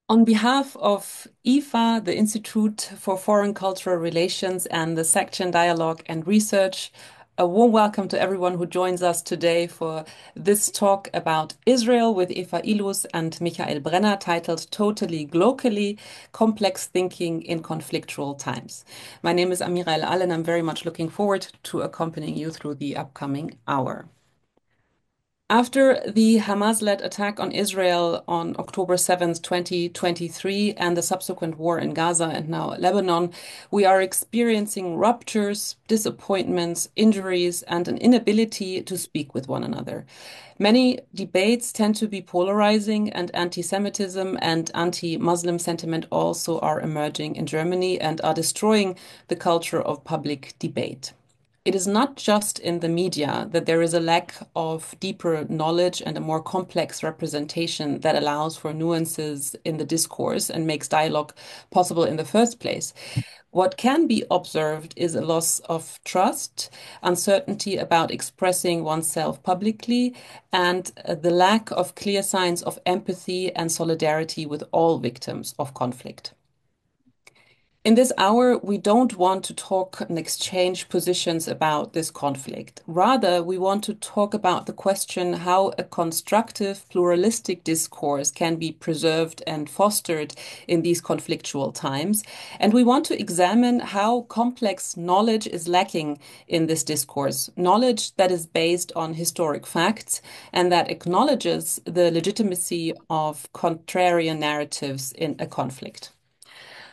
On behalf of IFA, the Institute for Foreign Cultural Relations, and the Section Dialogue and Research, a warm welcome to everyone who joins us today for this talk about Israel with Eva Illouz and Michael Brenner, titled Totally Glocally, Complex Thinking in Conflictual Times. My name is Amira El Ahl, and I'm very much looking forward to accompanying you through the upcoming hour. After the Hamas-led attack on Israel on October 7th, 2023, and the subsequent war in Gaza and now Lebanon, we are experiencing ruptures, disappointments, injuries, and an inability to speak with one another. Many debates tend to be polarizing, and anti-Semitism and anti-Muslim sentiment also are emerging in Germany and are destroying the culture of public debate. It is not just in the media that there is a lack of deeper knowledge and a more complex representation that allows for nuances in the discourse and makes dialogue possible in the first place. What can be observed is a loss of trust, uncertainty about expressing oneself publicly, and the lack of clear signs of empathy and solidarity with all victims of conflict. In this hour, we don't want to talk and exchange positions about this conflict. Rather, we want to talk about the question how a constructive, pluralistic discourse can be preserved and fostered in these conflictual times. And we want to examine how complex knowledge is lacking in this discourse, knowledge that is based on historic facts and that acknowledges the legitimacy of contrarian narratives in a conflict.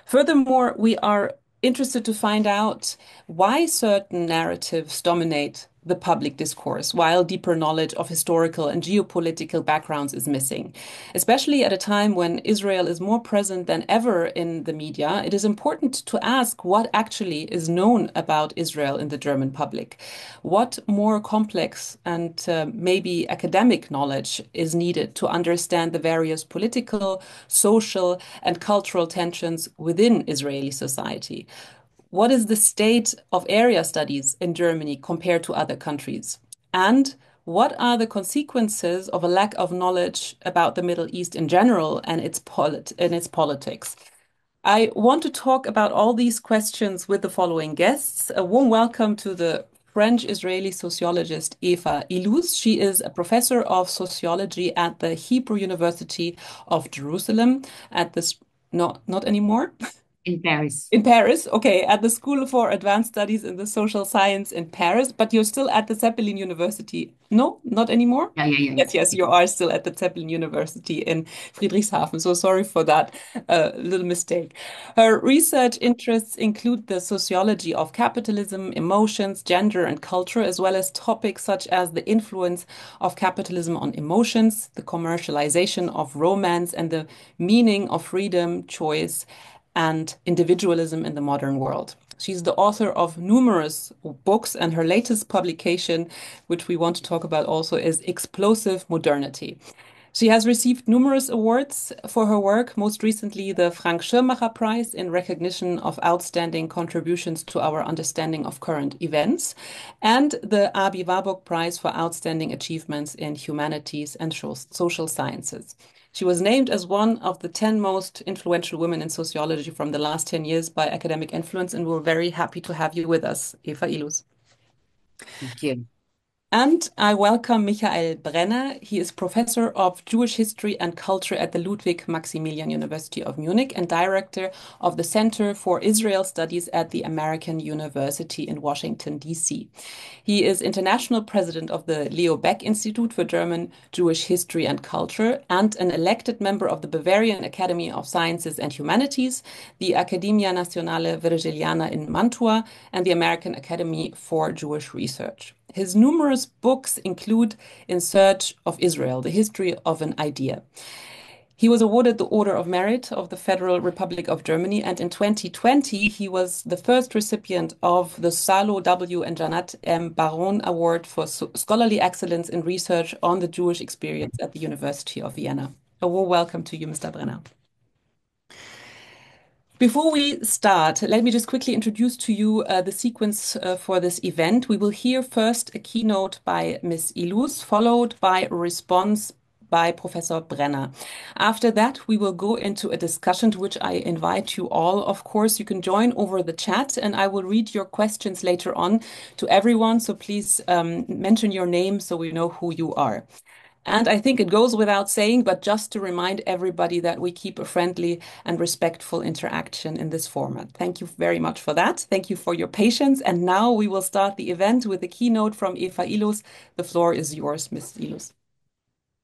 Furthermore, we are interested to find out why certain narratives dominate the public discourse, while deeper knowledge of historical and geopolitical backgrounds is missing. Especially at a time when Israel is more present than ever in the media, it is important to ask what actually is known about Israel in the German public. What more complex and maybe academic knowledge is needed to understand the various political, social, and cultural tensions within Israeli society? What is the state of area studies in Germany compared to other countries? And what are the consequences of a lack of knowledge about the Middle East in general and its politics? I want to talk about all these questions with the following guests. A warm welcome to the French-Israeli sociologist Eva Illouz. She is a professor of sociology at the Hebrew University of Jerusalem at this, not anymore. In Paris. In Paris, okay, at the School for Advanced Studies in the Social Science in Paris, but you're still at the Zeppelin University. No, not anymore? Yeah, yeah, yeah, Yes, yes, yeah. you are still at the Zeppelin University in Friedrichshafen. So sorry for that little mistake. Her research interests include the sociology of capitalism, emotions, gender, and culture, as well as topics such as the influence of capitalism on emotions, the commercialization of romance, and the meaning of freedom, choice, and individualism in the modern world. She's the author of numerous books, and her latest publication, which we want to talk about also, is Explosive Modernity. She has received numerous awards for her work, most recently the Frank Schirmacher Prize in recognition of outstanding contributions to our understanding of current events, and the Abi Warburg Prize for outstanding achievements in humanities and social sciences. She was named as one of the 10 most influential women in sociology from the last 10 years by Academic Influence, and we're very happy to have you with us, Eva Illouz. Thank you. And I welcome Michael Brenner. He is professor of Jewish history and culture at the Ludwig Maximilian University of Munich and director of the Center for Israel Studies at the American University in Washington, D.C. He is international president of the Leo Baeck Institute for German Jewish History and Culture and an elected member of the Bavarian Academy of Sciences and Humanities, the Accademia Nazionale Vergiliana in Mantua, and the American Academy for Jewish Research. His numerous books include In Search of Israel, The History of an Idea. He was awarded the Order of Merit of the Federal Republic of Germany, and in 2020, he was the first recipient of the Salo W. and Janat M. Baron Award for Scholarly Excellence in Research on the Jewish Experience at the University of Vienna. A warm welcome to you, Mr. Brenner. Before we start, let me just quickly introduce to you the sequence for this event. We will hear first a keynote by Ms. Illouz, followed by a response by Professor Brenner. After that, we will go into a discussion to which I invite you all. Of course, you can join over the chat, and I will read your questions later on to everyone. So please mention your name so we know who you are. And I think it goes without saying, but just to remind everybody that we keep a friendly and respectful interaction in this format. Thank you very much for that. Thank you for your patience. And now we will start the event with a keynote from Eva Illouz. The floor is yours, Ms. Illouz.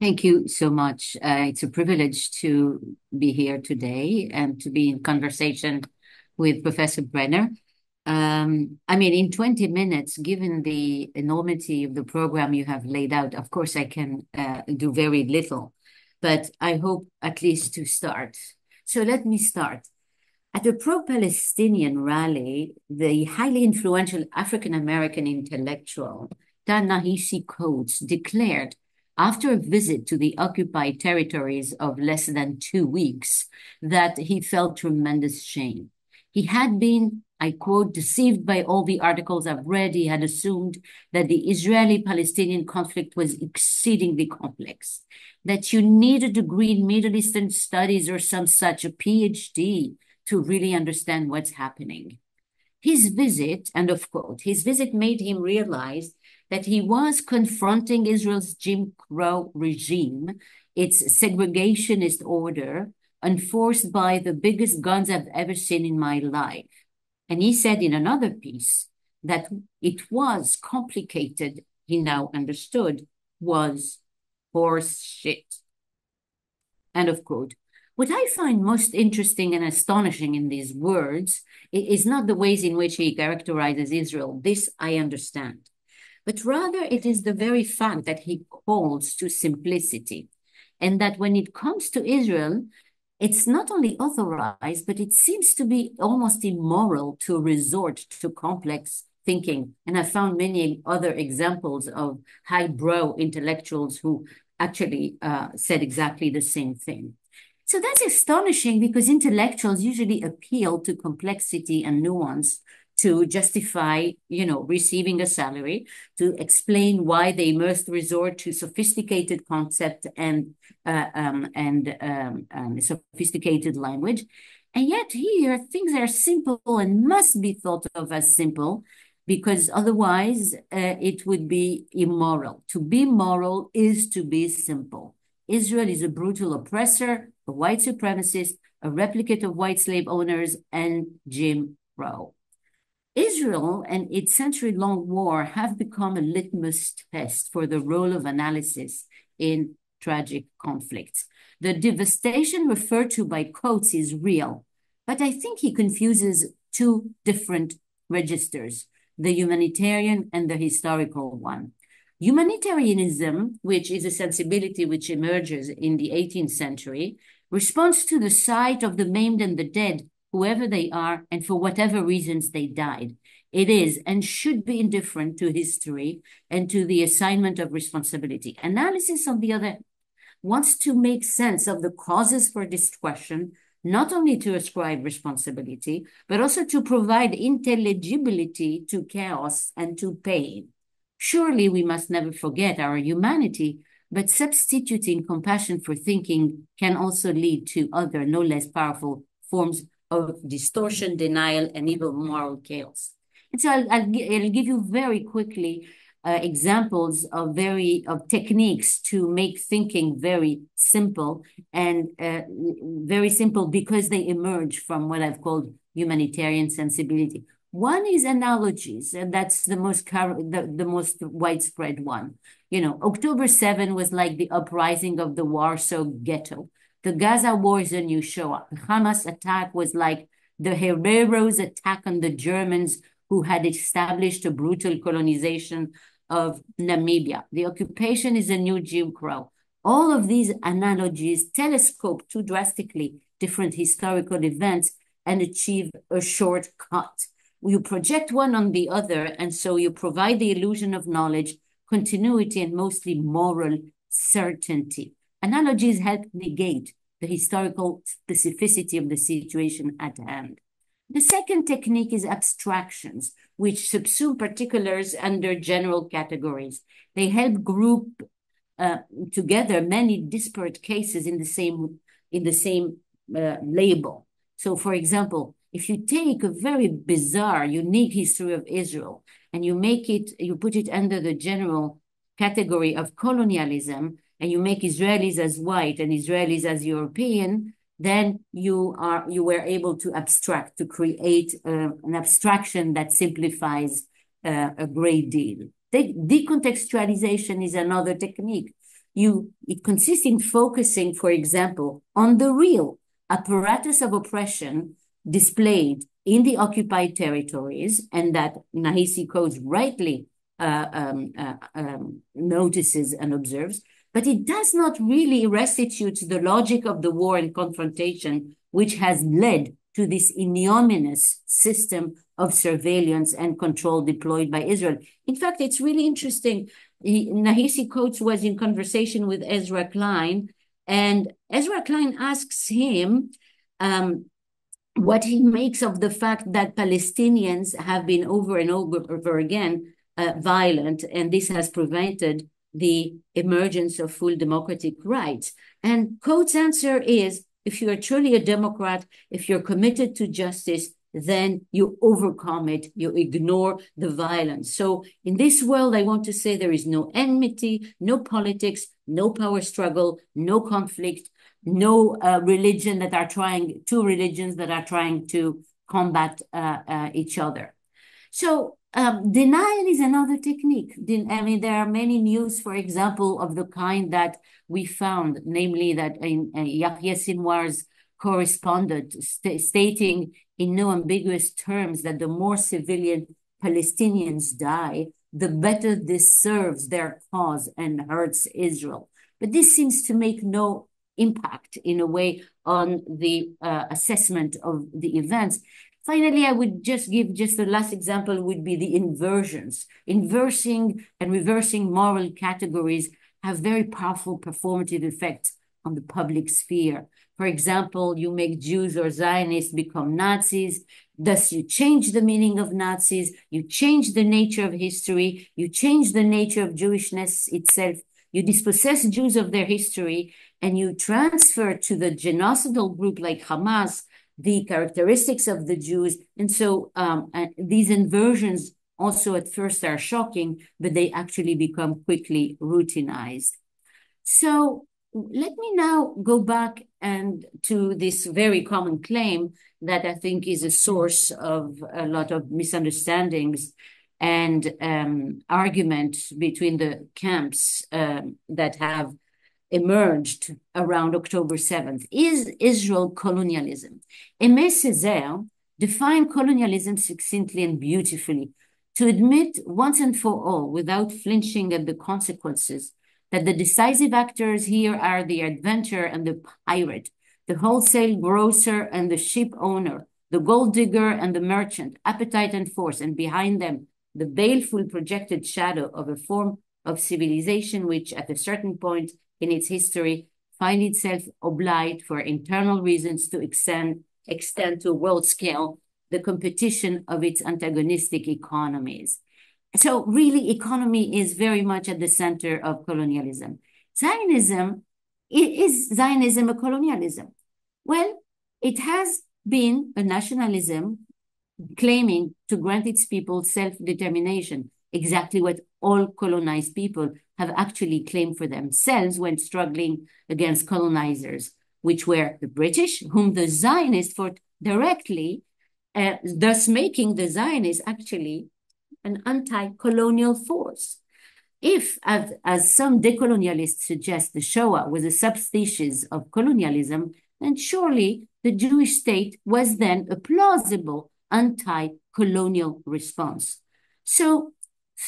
Thank you so much. It's a privilege to be here today and to be in conversation with Professor Brenner. In 20 minutes, given the enormity of the program you have laid out, of course, I can do very little, but I hope at least to start. So let me start. At a pro-Palestinian rally, the highly influential African-American intellectual Ta-Nehisi Coates declared after a visit to the occupied territories of less than 2 weeks that he felt tremendous shame. He had been, I quote, deceived by all the articles I've read. He had assumed that the Israeli-Palestinian conflict was exceedingly complex, that you need a degree in Middle Eastern studies or some such, a PhD, to really understand what's happening. His visit, end of quote, his visit made him realize that he was confronting Israel's Jim Crow regime, its segregationist order, enforced by the biggest guns I've ever seen in my life. And he said in another piece that it was complicated, he now understood, was horse shit. End of quote. What I find most interesting and astonishing in these words is not the ways in which he characterizes Israel. This I understand. But rather it is the very fact that he calls to simplicity, and that when it comes to Israel, it's not only authorized, but it seems to be almost immoral to resort to complex thinking. And I found many other examples of highbrow intellectuals who actually said exactly the same thing. So that's astonishing because intellectuals usually appeal to complexity and nuance to justify, receiving a salary, to explain why they must resort to sophisticated concept and sophisticated language. And yet here, things are simple and must be thought of as simple because otherwise it would be immoral. To be moral is to be simple. Israel is a brutal oppressor, a white supremacist, a replicate of white slave owners, and Jim Crow. Israel and its century-long war have become a litmus test for the role of analysis in tragic conflicts. The devastation referred to by Coates is real, but I think he confuses two different registers, the humanitarian and the historical one. Humanitarianism, which is a sensibility which emerges in the 18th century, responds to the sight of the maimed and the dead, whoever they are, and for whatever reasons they died. It is and should be indifferent to history and to the assignment of responsibility. Analysis, on the other hand, wants to make sense of the causes for destruction, not only to ascribe responsibility, but also to provide intelligibility to chaos and to pain. Surely we must never forget our humanity, but substituting compassion for thinking can also lead to other, no less powerful forms of distortion, denial, and even moral chaos. And so I'll give you very quickly examples of techniques to make thinking very simple and very simple because they emerge from what I've called humanitarian sensibility. One is analogies, and that's the most widespread one. October 7 was like the uprising of the Warsaw Ghetto. The Gaza war is a new Shoah. The Hamas attack was like the Herrero's attack on the Germans who had established a brutal colonization of Namibia. The occupation is a new Jim Crow. All of these analogies telescope two drastically different historical events and achieve a shortcut. You project one on the other, and so you provide the illusion of knowledge, continuity, and mostly moral certainty. Analogies help negate the historical specificity of the situation at hand. The second technique is abstractions, which subsume particulars under general categories. They help group together many disparate cases in the same label. So, for example, if you take a very bizarre, unique history of Israel and you put it under the general category of colonialism, and you make Israelis as white and Israelis as European, then you were able to create an abstraction that simplifies a great deal. Decontextualization is another technique. It consists in focusing, for example, on the real apparatus of oppression displayed in the occupied territories, and that Nahisi Coates rightly notices and observes, but it does not really restitute the logic of the war and confrontation, which has led to this ignominious system of surveillance and control deployed by Israel. In fact, it's really interesting. Nahisi Coates was in conversation with Ezra Klein, and Ezra Klein asks him what he makes of the fact that Palestinians have been over and over again violent, and this has prevented the emergence of full democratic rights. And Coates' answer is, if you are truly a Democrat, if you're committed to justice, then you overcome it, you ignore the violence. So in this world, I want to say there is no enmity, no politics, no power struggle, no conflict, no two religions that are trying to combat each other. So denial is another technique. There are many news, for example, of the kind that we found, namely that in Yahya Sinwar's correspondent stating in no ambiguous terms that the more civilian Palestinians die, the better this serves their cause and hurts Israel. But this seems to make no impact in a way on the assessment of the events. Finally, I would just give the last example would be the inversions. Inversing and reversing moral categories have very powerful performative effects on the public sphere. For example, you make Jews or Zionists become Nazis. Thus, you change the meaning of Nazis. You change the nature of history. You change the nature of Jewishness itself. You dispossess Jews of their history, and you transfer to the genocidal group like Hamas the characteristics of the Jews. And so these inversions also at first are shocking, but they actually become quickly routinized. So let me now go back and to this very common claim that I think is a source of a lot of misunderstandings and argument between the camps that have emerged around October 7th. Is Israel colonialism? Aimé Césaire defined colonialism succinctly and beautifully to admit once and for all, without flinching at the consequences, that the decisive actors here are the adventurer and the pirate, the wholesale grocer and the ship owner, the gold digger and the merchant, appetite and force, and behind them, the baleful projected shadow of a form of civilization which, at a certain point in its history, find itself obliged for internal reasons to extend to a world scale the competition of its antagonistic economies. So really, economy is very much at the center of colonialism. Is Zionism a colonialism? Well, it has been a nationalism claiming to grant its people self-determination, exactly what all colonized people have actually claimed for themselves when struggling against colonizers, which were the British, whom the Zionists fought directly, thus making the Zionists actually an anti-colonial force. If, as some decolonialists suggest, the Shoah was a subspecies of colonialism, then surely the Jewish state was then a plausible anti-colonial response. So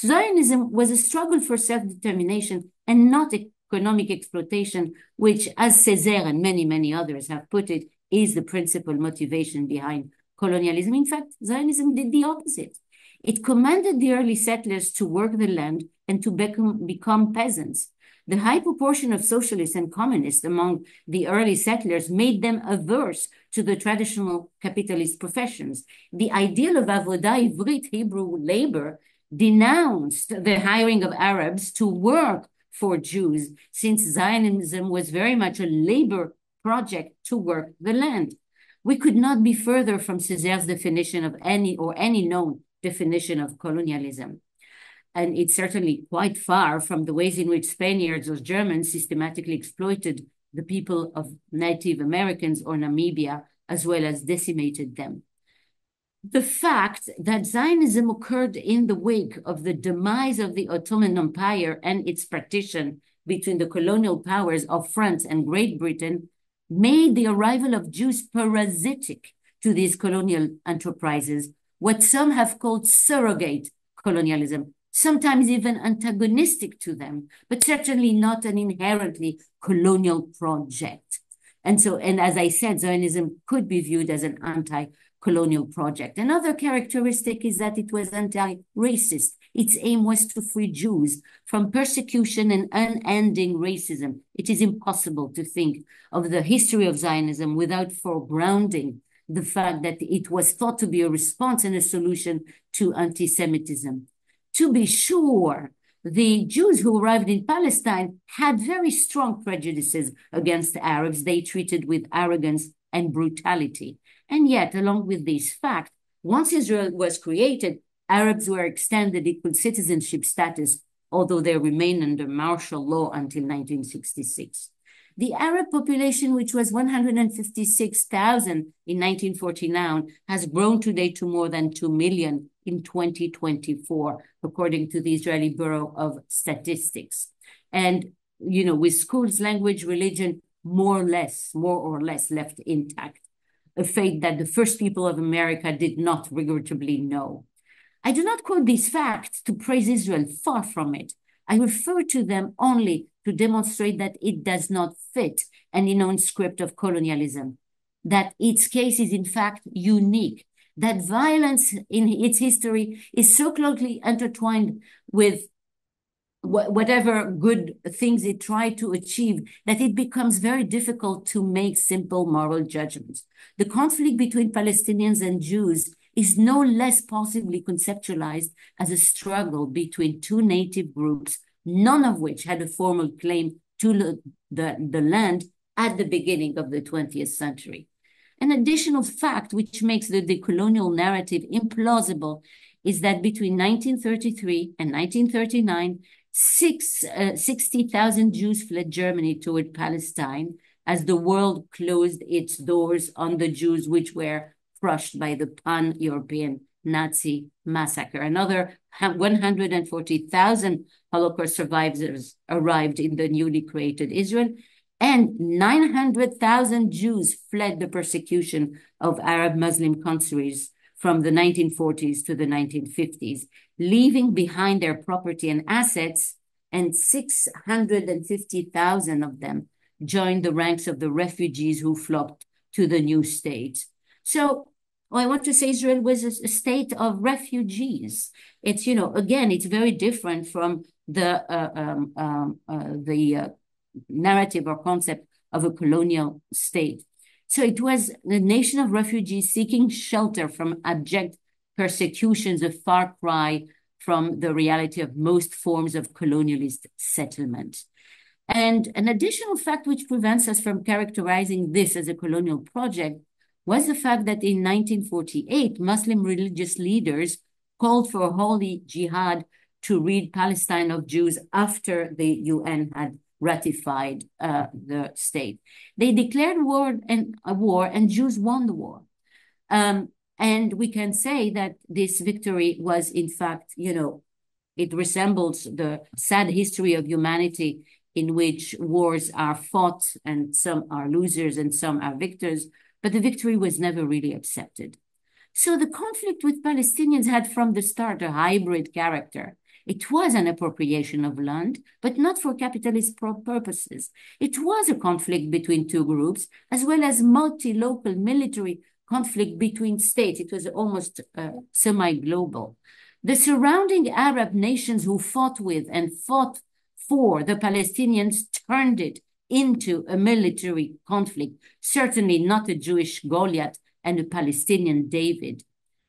Zionism was a struggle for self-determination and not economic exploitation, which, as Césaire and many, many others have put it, is the principal motivation behind colonialism. In fact, Zionism did the opposite. It commanded the early settlers to work the land and to become peasants. The high proportion of socialists and communists among the early settlers made them averse to the traditional capitalist professions. The ideal of avodah ivrit, Hebrew labor, denounced the hiring of Arabs to work for Jews, since Zionism was very much a labor project to work the land. We could not be further from Césaire's definition of any known definition of colonialism. And it's certainly quite far from the ways in which Spaniards or Germans systematically exploited the people of Native Americans or Namibia, as well as decimated them. The fact that Zionism occurred in the wake of the demise of the Ottoman Empire and its partition between the colonial powers of France and Great Britain made the arrival of Jews parasitic to these colonial enterprises, what some have called surrogate colonialism, sometimes even antagonistic to them, but certainly not an inherently colonial project. And as I said, Zionism could be viewed as an anti-colonial project. Another characteristic is that it was anti-racist. Its aim was to free Jews from persecution and unending racism. It is impossible to think of the history of Zionism without foregrounding the fact that it was thought to be a response and a solution to anti-Semitism. To be sure, the Jews who arrived in Palestine had very strong prejudices against Arabs they treated with arrogance and brutality. And yet, along with this fact, once Israel was created, Arabs were extended equal citizenship status, although they remained under martial law until 1966. The Arab population, which was 156,000 in 1949, has grown today to more than 2 million in 2024, according to the Israeli Bureau of Statistics. And, with schools, language, religion, more or less left intact, a fate that the first people of America did not regrettably know. I do not quote these facts to praise Israel, far from it. I refer to them only to demonstrate that it does not fit any known script of colonialism, that its case is in fact unique, that violence in its history is so closely intertwined with whatever good things it tried to achieve, that it becomes very difficult to make simple moral judgments. The conflict between Palestinians and Jews is no less possibly conceptualized as a struggle between two native groups, none of which had a formal claim to the land at the beginning of the 20th century. An additional fact which makes the decolonial narrative implausible is that between 1933 and 1939, 60,000 Jews fled Germany toward Palestine as the world closed its doors on the Jews, which were crushed by the pan-European Nazi massacre. Another 140,000 Holocaust survivors arrived in the newly created Israel, and 900,000 Jews fled the persecution of Arab Muslim countries from the 1940s to the 1950s, leaving behind their property and assets, and 650,000 of them joined the ranks of the refugees who flocked to the new state. So I want to say Israel was a state of refugees. It's, again, it's very different from the narrative or concept of a colonial state. So it was a nation of refugees seeking shelter from abject persecutions, a far cry from the reality of most forms of colonialist settlement. And an additional fact which prevents us from characterizing this as a colonial project was the fact that in 1948, Muslim religious leaders called for a holy jihad to rid Palestine of Jews after the UN had ratified the state. They declared war, and Jews won the war. And we can say that this victory was, in fact, it resembles the sad history of humanity in which wars are fought and some are losers and some are victors, but the victory was never really accepted. So the conflict with Palestinians had from the start a hybrid character. It was an appropriation of land, but not for capitalist purposes. It was a conflict between two groups, as well as multi-local military conflict between states. It was almost semi-global. The surrounding Arab nations who fought with and fought for the Palestinians turned it into a military conflict, certainly not a Jewish Goliath and a Palestinian David.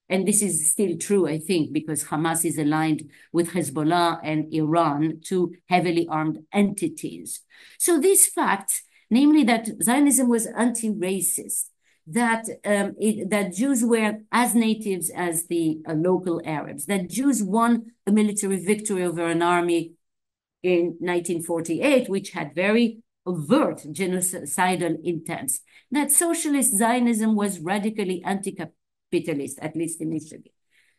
And this is still true, I think, because Hamas is aligned with Hezbollah and Iran, two heavily armed entities. So these facts, namely that Zionism was anti-racist, that Jews were as natives as the local Arabs, that Jews won a military victory over an army in 1948, which had very overt genocidal intents, that socialist Zionism was radically anti-capitalist, at least initially.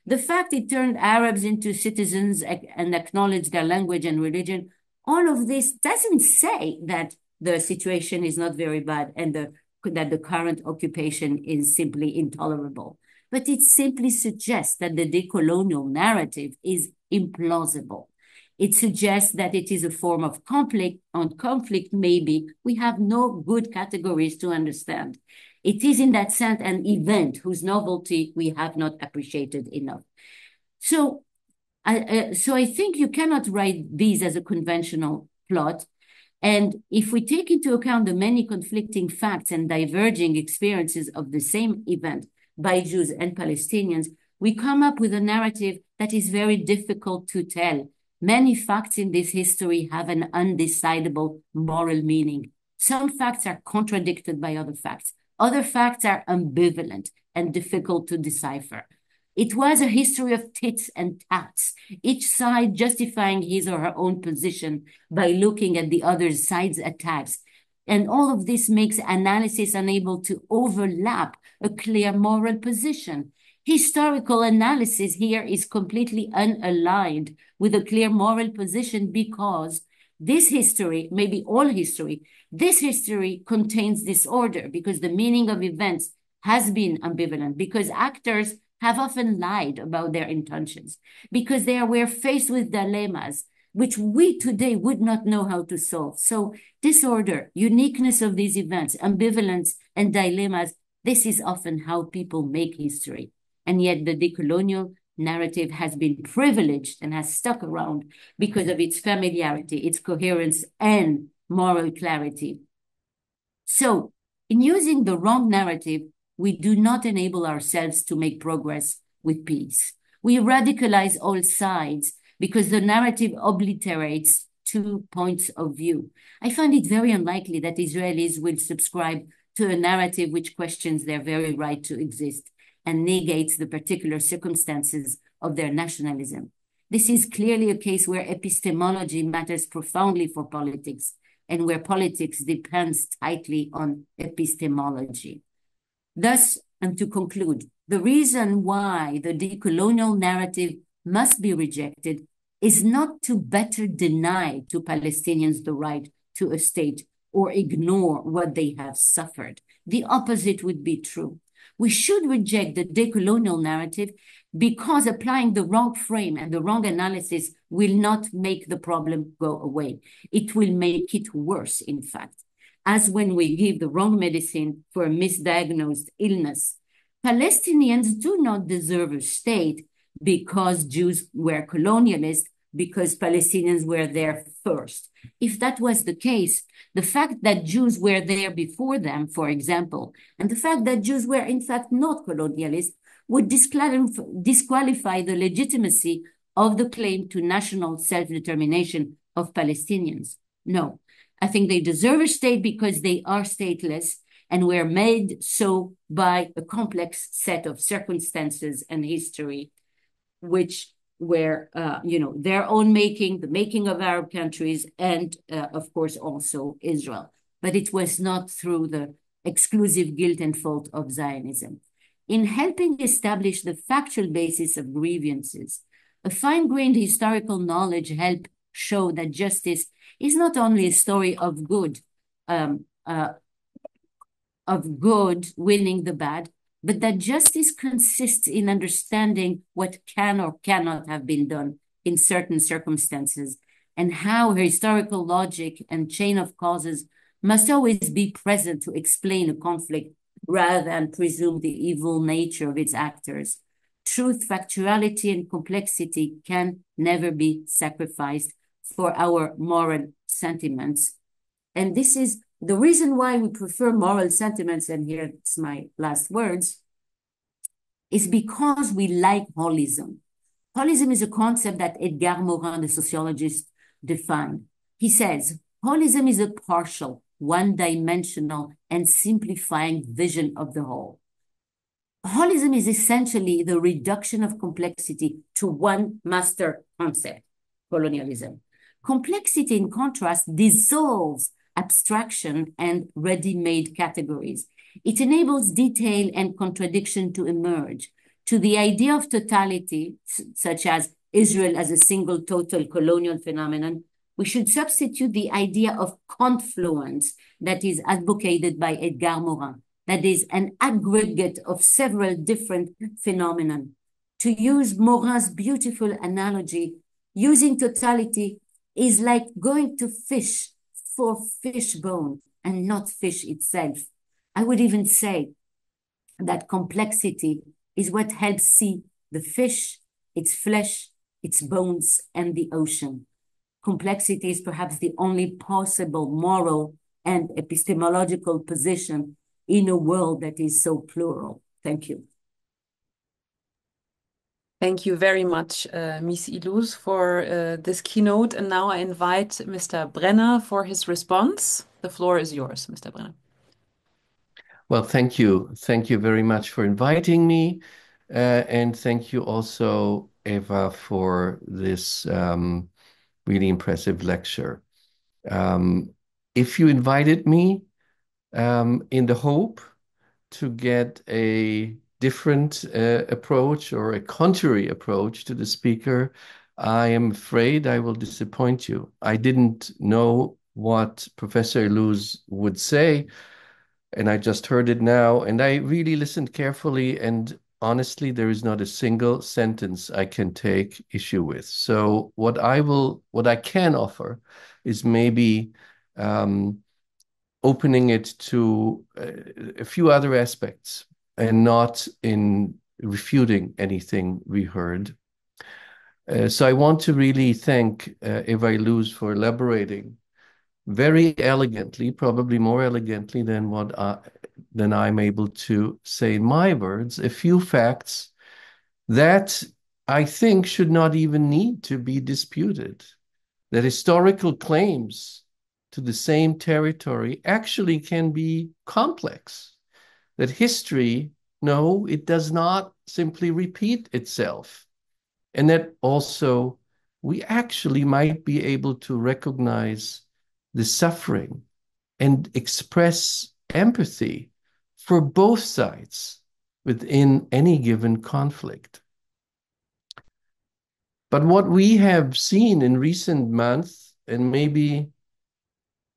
The fact it turned Arabs into citizens and acknowledged their language and religion, all of this doesn't say that the situation is not very bad and that the current occupation is simply intolerable. But it simply suggests that the decolonial narrative is implausible. It suggests that it is a form of conflict. On conflict, maybe we have no good categories to understand. It is in that sense an event whose novelty we have not appreciated enough. So I think you cannot write these as a conventional plot. And if we take into account the many conflicting facts and diverging experiences of the same event by Jews and Palestinians, we come up with a narrative that is very difficult to tell. Many facts in this history have an undecidable moral meaning. Some facts are contradicted by other facts. Other facts are ambivalent and difficult to decipher. It was a history of tits and tats, each side justifying his or her own position by looking at the other side's attacks. And all of this makes analysis unable to overlap a clear moral position. Historical analysis here is completely unaligned with a clear moral position because this history, maybe all history, this history contains disorder because the meaning of events has been ambivalent, because actors have often lied about their intentions, because they were faced with dilemmas which we today would not know how to solve. So disorder, uniqueness of these events, ambivalence and dilemmas, this is often how people make history. And yet the decolonial narrative has been privileged and has stuck around because of its familiarity, its coherence, and moral clarity. So in using the wrong narrative, we do not enable ourselves to make progress with peace. We radicalize all sides because the narrative obliterates two points of view. I find it very unlikely that Israelis will subscribe to a narrative which questions their very right to exist and negates the particular circumstances of their nationalism. This is clearly a case where epistemology matters profoundly for politics and where politics depends tightly on epistemology. Thus, and to conclude, the reason why the decolonial narrative must be rejected is not to better deny to Palestinians the right to a state or ignore what they have suffered. The opposite would be true. We should reject the decolonial narrative because applying the wrong frame and the wrong analysis will not make the problem go away. It will make it worse, in fact. As when we give the wrong medicine for a misdiagnosed illness. Palestinians do not deserve a state because Jews were colonialists, because Palestinians were there first. If that was the case, the fact that Jews were there before them, for example, and the fact that Jews were in fact not colonialists would disqualify the legitimacy of the claim to national self-determination of Palestinians. No, I think they deserve a state because they are stateless and were made so by a complex set of circumstances and history, which were, their own making, the making of Arab countries, and of course also Israel. But it was not through the exclusive guilt and fault of Zionism. In helping establish the factual basis of grievances, a fine-grained historical knowledge helped show that justice is not only a story of good winning the bad, but that justice consists in understanding what can or cannot have been done in certain circumstances, and how historical logic and chain of causes must always be present to explain a conflict rather than presume the evil nature of its actors. Truth, factuality, and complexity can never be sacrificed for our moral sentiments. And this is the reason why we prefer moral sentiments, and here's my last words, is because we like holism. Holism is a concept that Edgar Morin, the sociologist, defined. He says, holism is a partial, one-dimensional, and simplifying vision of the whole. Holism is essentially the reduction of complexity to one master concept, colonialism. Complexity, in contrast, dissolves abstraction and ready-made categories. It enables detail and contradiction to emerge. To the idea of totality, such as Israel as a single total colonial phenomenon, we should substitute the idea of confluence that is advocated by Edgar Morin, that is an aggregate of several different phenomena. To use Morin's beautiful analogy, using totality is like going to fish for fish bone and not fish itself. I would even say that complexity is what helps see the fish, its flesh, its bones, and the ocean. Complexity is perhaps the only possible moral and epistemological position in a world that is so plural. Thank you. Thank you very much, Ms. Illouz, for this keynote. And now I invite Mr. Brenner for his response. The floor is yours, Mr. Brenner. Well, thank you. Thank you very much for inviting me. And thank you also, Eva, for this really impressive lecture. If you invited me in the hope to get a different approach or a contrary approach to the speaker, I am afraid I will disappoint you. I didn't know what Professor Illouz would say, and I just heard it now, and I really listened carefully, and honestly, there is not a single sentence I can take issue with. So what I can offer is maybe opening it to a few other aspects and not in refuting anything we heard. So I want to really thank Eva Illouz for elaborating very elegantly, probably more elegantly than I'm able to say in my words, a few facts that I think should not even need to be disputed. That historical claims to the same territory actually can be complex. That history, no, it does not simply repeat itself. And that also we actually might be able to recognize the suffering and express empathy for both sides within any given conflict. But what we have seen in recent months, and maybe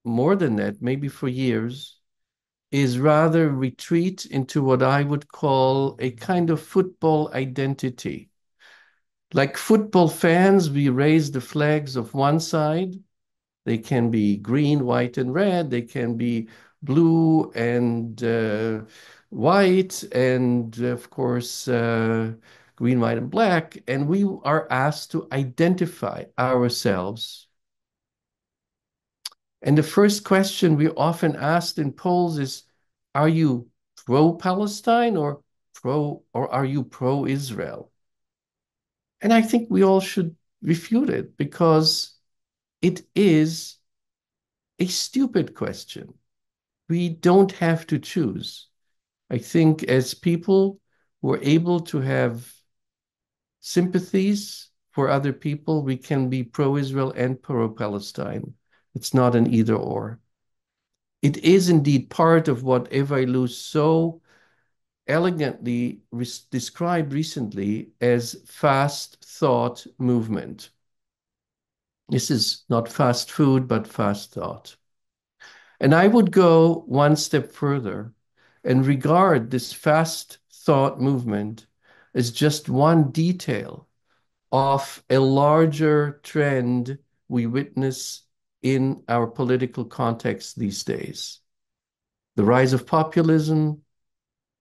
more than that, maybe for years, is rather retreat into what I would call a kind of football identity. Like football fans, we raise the flags of one side. They can be green, white, and red. They can be blue and white, and of course, green, white, and black. And we are asked to identify ourselves. And the first question we often asked in polls is, are you pro-Palestine or are you pro-Israel? And I think we all should refute it because it is a stupid question. We don't have to choose. I think as people who are able to have sympathies for other people, we can be pro-Israel and pro-Palestine. It's not an either or. It is indeed part of what Eva Illouz so elegantly described recently as fast thought movement. This is not fast food, but fast thought. And I would go one step further and regard this fast thought movement as just one detail of a larger trend we witness in our political context these days. The rise of populism,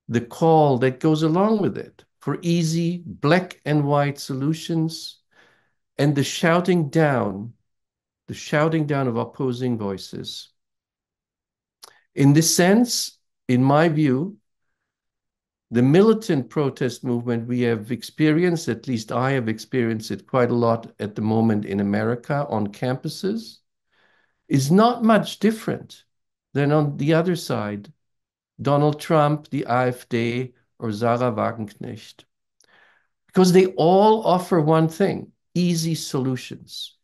the call that goes along with it for easy black and white solutions, and the shouting down of opposing voices. In this sense, in my view, The militant protest movement we have experienced, at least I have experienced it quite a lot at the moment in America on campuses, is not much different than on the other side, Donald Trump, the AfD, or Sarah Wagenknecht. Because they all offer one thing, easy solutions,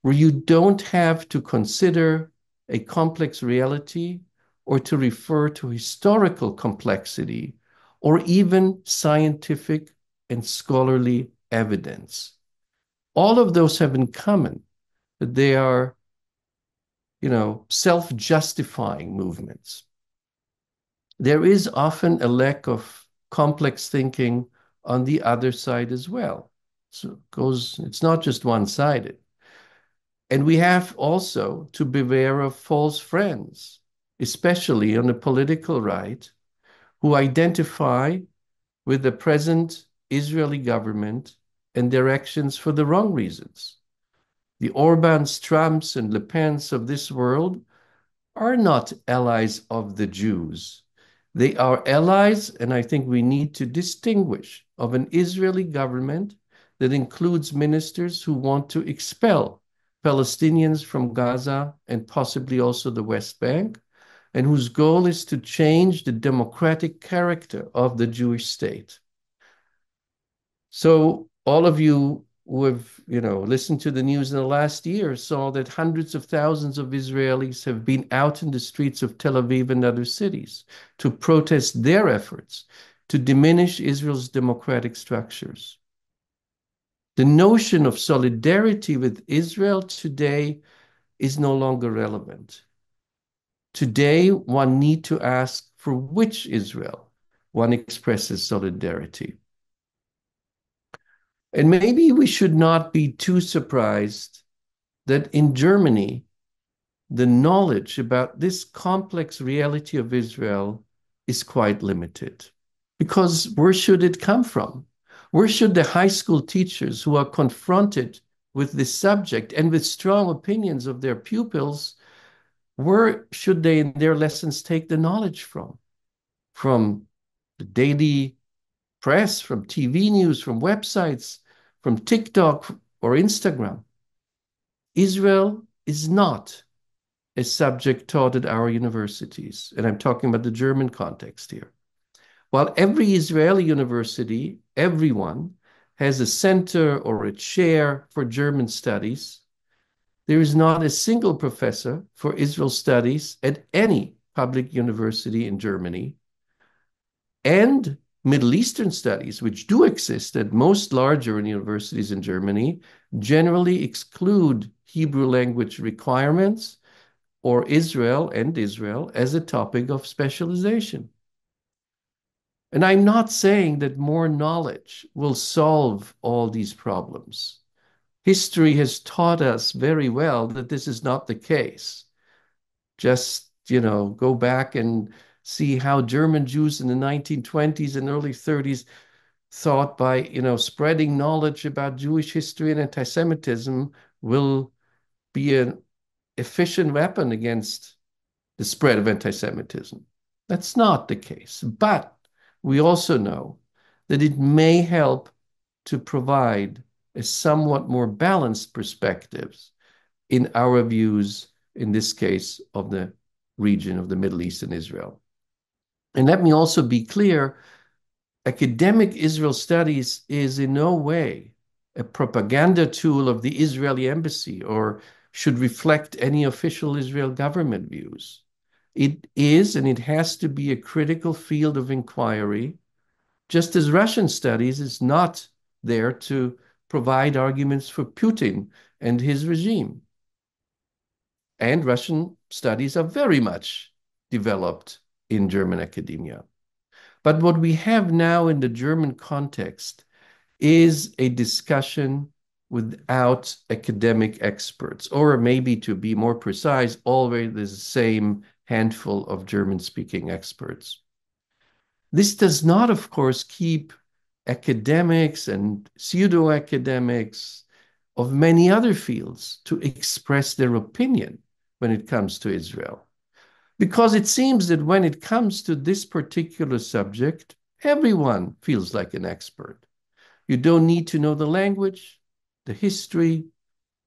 where you don't have to consider a complex reality or to refer to historical complexity or even scientific and scholarly evidence. All of those have in common that they are, self-justifying movements. There is often a lack of complex thinking on the other side as well. So it's not just one-sided. And we have also to beware of false friends, especially on the political right, who identify with the present Israeli government and their actions for the wrong reasons. The Orbans, Trumps, and Le Pens of this world are not allies of the Jews. They are allies, and I think we need to distinguish of an Israeli government that includes ministers who want to expel Palestinians from Gaza and possibly also the West Bank, and whose goal is to change the democratic character of the Jewish state. So all of you who have, listened to the news in the last year saw that hundreds of thousands of Israelis have been out in the streets of Tel Aviv and other cities to protest their efforts to diminish Israel's democratic structures. The notion of solidarity with Israel today is no longer relevant. Today, one needs to ask for which Israel one expresses solidarity. And maybe we should not be too surprised that in Germany, the knowledge about this complex reality of Israel is quite limited. Because where should it come from? Where should the high school teachers who are confronted with this subject and with strong opinions of their pupils, where should they in their lessons take the knowledge from? From the daily press, from TV news, from websites, from TikTok or Instagram. Israel is not a subject taught at our universities, and I'm talking about the German context here. While every Israeli university, everyone, has a center or a chair for German studies, there is not a single professor for Israel studies at any public university in Germany. And Middle Eastern studies, which do exist at most larger universities in Germany, generally exclude Hebrew language requirements or Israel as a topic of specialization. And I'm not saying that more knowledge will solve all these problems. History has taught us very well that this is not the case. Just, go back and see how German Jews in the 1920s and early 30s thought by, spreading knowledge about Jewish history and anti-Semitism will be an efficient weapon against the spread of anti-Semitism. That's not the case. But we also know that it may help to provide a somewhat more balanced perspectives in our views, in this case, of the region of the Middle East and Israel. And let me also be clear, academic Israel studies is in no way a propaganda tool of the Israeli embassy or should reflect any official Israel government views. It is, and it has to be a critical field of inquiry, just as Russian studies is not there to provide arguments for Putin and his regime. And Russian studies are very much developed in German academia. But what we have now in the German context is a discussion without academic experts, or maybe to be more precise, always the same handful of German-speaking experts. This does not, of course, keep academics and pseudo-academics of many other fields to express their opinion when it comes to Israel. Because it seems that when it comes to this particular subject, Everyone feels like an expert. You don't need to know the language, the history,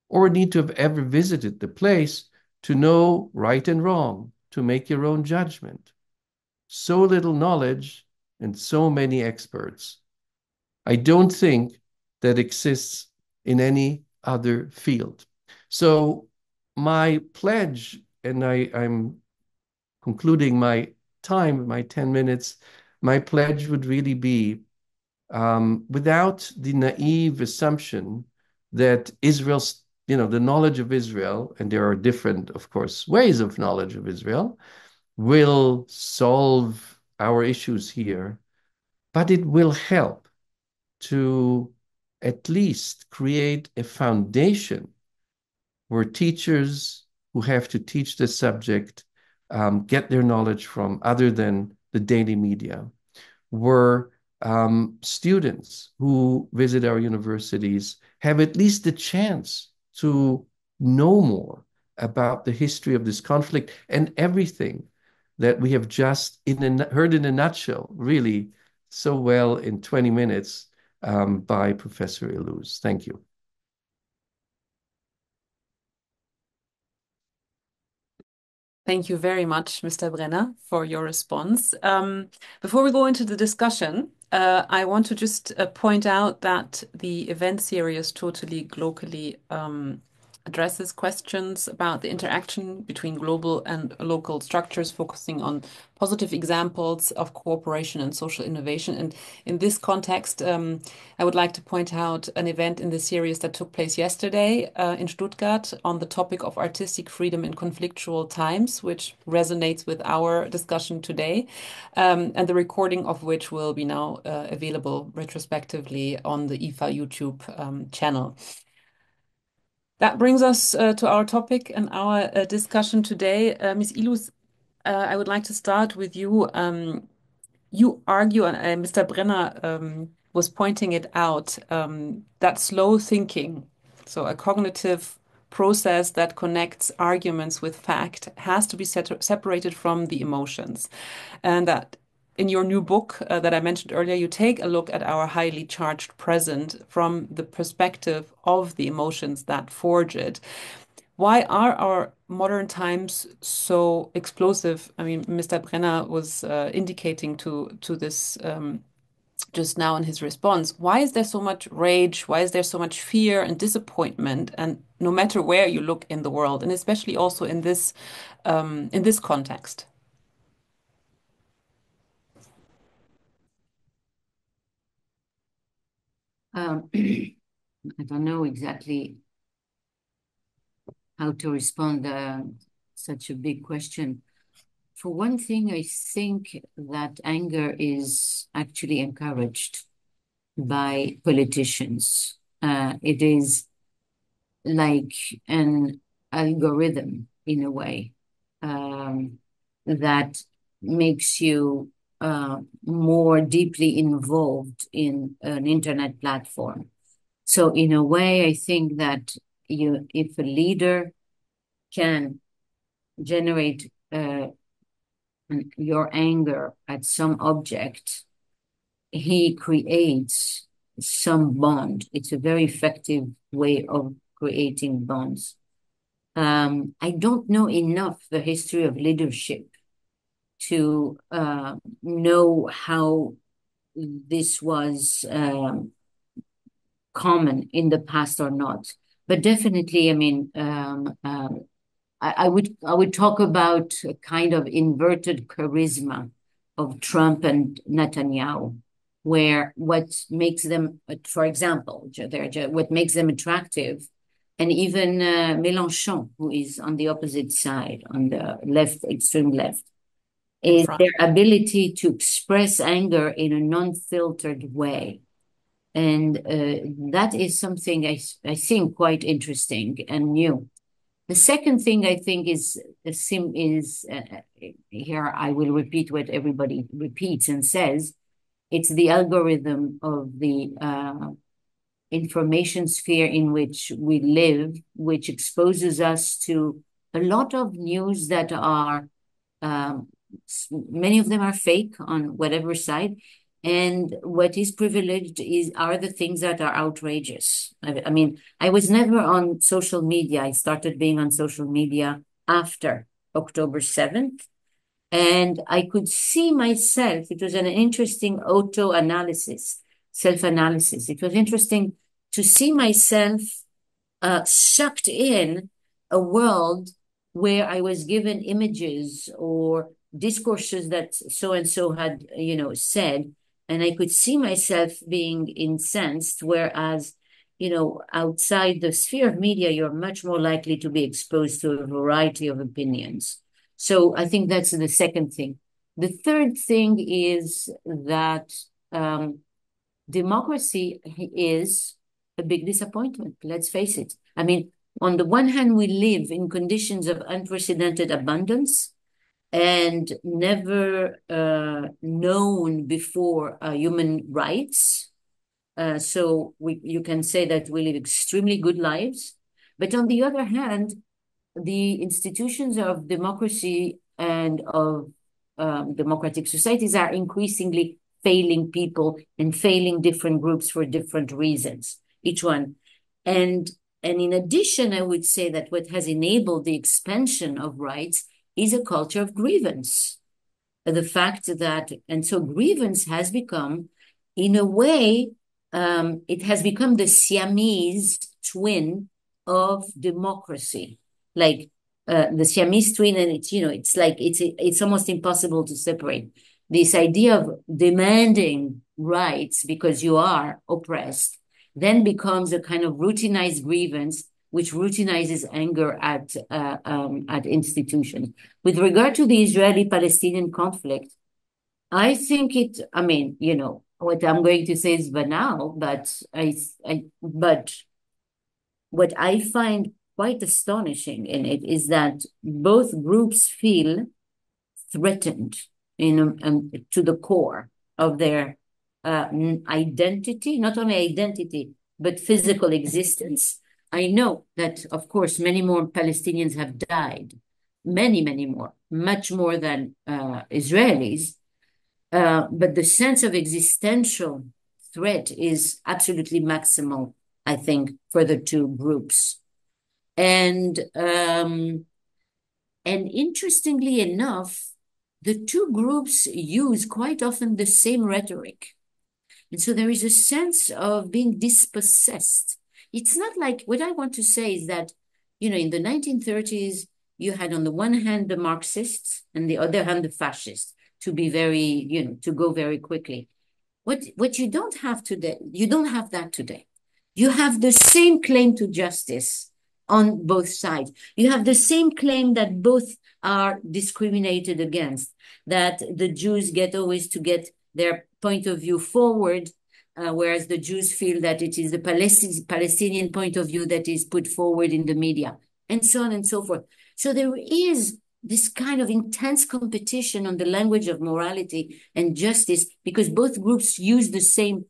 or need to have ever visited the place to know right and wrong, to make your own judgment. So little knowledge and so many experts. I don't think that exists in any other field. So my pledge, and I'm concluding my time, my 10 minutes, my pledge would really be without the naive assumption that Israel's, the knowledge of Israel, and there are different, of course, ways of knowledge of Israel, will solve our issues here, but it will help to at least create a foundation where teachers who have to teach the subject get their knowledge from other than the daily media, where students who visit our universities have at least the chance to know more about the history of this conflict and everything that we have just heard in a nutshell, really so well in 20 minutes by Professor Illouz. Thank you. Thank you very much, Mr. Brenner, for your response. Before we go into the discussion, I want to just point out that the event series Totally Glocally addresses questions about the interaction between global and local structures, focusing on positive examples of cooperation and social innovation. And in this context, I would like to point out an event in the series that took place yesterday in Stuttgart on the topic of artistic freedom in conflictual times, which resonates with our discussion today, and the recording of which will be now available retrospectively on the IFA YouTube channel. That brings us to our topic and our discussion today. Ms. Illouz, I would like to start with you. You argue, and Mr. Brenner was pointing it out, that slow thinking, so a cognitive process that connects arguments with fact, has to be separated from the emotions. And that in your new book that I mentioned earlier, you take a look at our highly charged present from the perspective of the emotions that forge it. Why are our modern times so explosive? I mean, Mr. Brenner was indicating to this just now in his response. Why is there so much rage? Why is there so much fear and disappointment? And no matter where you look in the world, and especially also in this context. I don't know exactly how to respond such a big question. For one thing, I think that anger is actually encouraged by politicians. It is like an algorithm in a way that makes you more deeply involved in an internet platform. So in a way, I think that if a leader can generate your anger at some object, he creates some bond. It's a very effective way of creating bonds. I don't know enough the history of leadership to know how this was common in the past or not. But definitely, I mean, I would talk about a kind of inverted charisma of Trump and Netanyahu, where what makes them, for example, what makes them attractive, and even Mélenchon, who is on the opposite side, on the left, extreme left, In is front. their ability to express anger in a non-filtered way. And that is something I think quite interesting and new. The second thing I think is here I will repeat what everybody repeats and says. It's the algorithm of the information sphere in which we live, which exposes us to a lot of news that are many of them are fake on whatever side, And what is privileged are the things that are outrageous. I mean, I was never on social media. I started being on social media after October 7th. And I could see myself. It was an interesting auto-analysis, self-analysis. It was interesting to see myself sucked in a world where I was given images or discourses that so and so had, said, and I could see myself being incensed. Whereas, outside the sphere of media, you're much more likely to be exposed to a variety of opinions. So I think that's the second thing. The third thing is that um, democracy is a big disappointment. Let's face it. I mean, on the one hand, we live in conditions of unprecedented abundance and never known before human rights. You can say that we live extremely good lives. But on the other hand, the institutions of democracy and of democratic societies are increasingly failing people and failing different groups for different reasons, each one. And and in addition, I would say that what has enabled the expansion of rights is a culture of grievance. The fact that, and so grievance has become, in a way, it has become the Siamese twin of democracy. Like the Siamese twin, and it's like it's almost impossible to separate. This idea of demanding rights because you are oppressed then becomes a kind of routinized grievance, which routinizes anger at institutions. With regard to the Israeli-Palestinian conflict, I think I mean, what I'm going to say is banal, but what I find quite astonishing in it is that both groups feel threatened to the core of their identity, not only identity, but physical existence. I know that, of course, many more Palestinians have died, many more, much more than Israelis. But the sense of existential threat is absolutely maximal, I think, for the two groups. And um, and interestingly enough, the two groups use quite often the same rhetoric. And so there is a sense of being dispossessed. It's not like what I want to say is that, in the 1930s, you had on the one hand the Marxists and the other hand the fascists to be very, to go very quickly. What you don't have today, you don't have that today. You have the same claim to justice on both sides. You have the same claim that both are discriminated against, that the Jews get always to get their point of view forward, whereas the Jews feel that it is the Palestinian point of view that is put forward in the media, and so on and so forth. So there is this kind of intense competition on the language of morality and justice because both groups use the same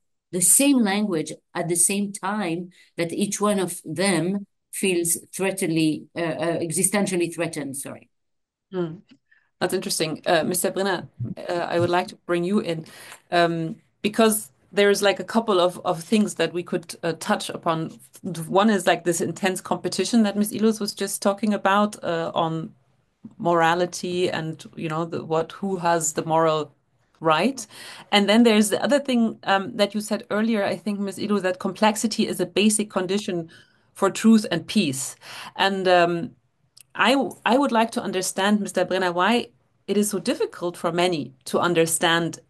language at the same time that each one of them feels existentially threatened. Sorry. Hmm. That's interesting. Mr. Brenner, I would like to bring you in because there's like a couple of things that we could touch upon. One is like this intense competition that Ms. Illouz was just talking about on morality and, who has the moral right. And then there's the other thing that you said earlier, I think, Ms. Illouz, that complexity is a basic condition for truth and peace. And I would like to understand, Mr. Brenner, why it is so difficult for many to understand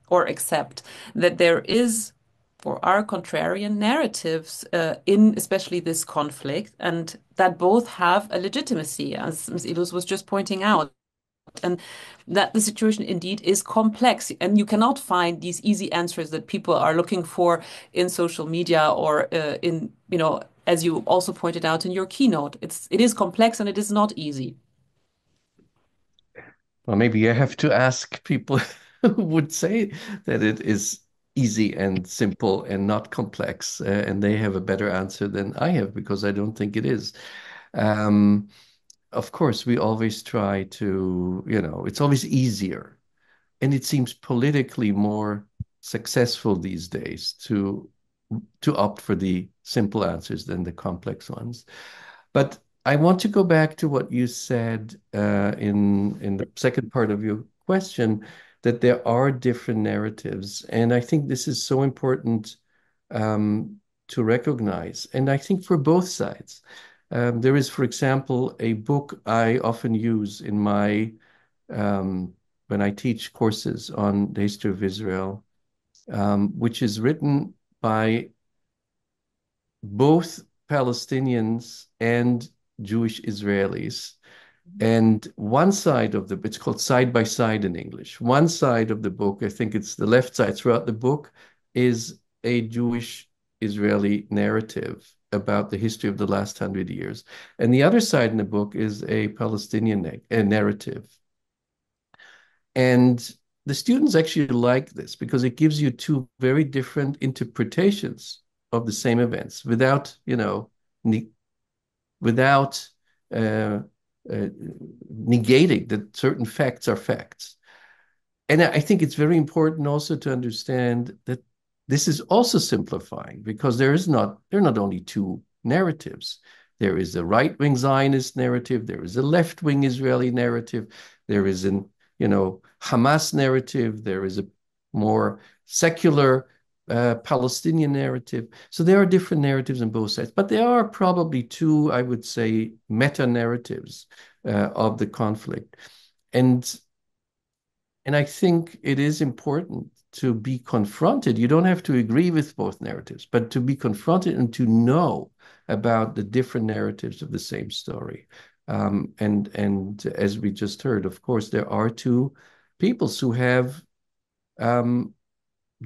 or accept that there is or are contrarian narratives in especially this conflict, and that both have a legitimacy, as Ms. Illouz was just pointing out, and that the situation indeed is complex, and you cannot find these easy answers that people are looking for in social media or as you also pointed out in your keynote. It is complex and it is not easy. Well, maybe I have to ask people who would say that it is easy and simple and not complex, and they have a better answer than I have because I don't think it is. Um, of course, we always try to, it's always easier and it seems politically more successful these days to opt for the simple answers than the complex ones. But I want to go back to what you said in the second part of your question, that there are different narratives, and I think this is so important to recognize. And I think for both sides, there is, for example, a book I often use in my when I teach courses on the history of Israel, which is written by both Palestinians and Jewish Israelis. And one side of it's called Side by Side in English. One side of the book, I think it's the left side throughout the book, is a Jewish Israeli narrative about the history of the last 100 years. And the other side in the book is a Palestinian narrative. And the students actually like this because it gives you two very different interpretations of the same events without, without uh, negating that certain facts are facts. And I think it's very important also to understand that this is also simplifying because there are not only two narratives. There is a right-wing Zionist narrative, there is a left-wing Israeli narrative, there is an Hamas narrative, there is a more secular Palestinian narrative. So there are different narratives on both sides, but there are probably two, I would say, meta narratives of the conflict. And I think it is important to be confronted. You don't have to agree with both narratives, but to be confronted and to know about the different narratives of the same story. And as we just heard, of course, there are two peoples who have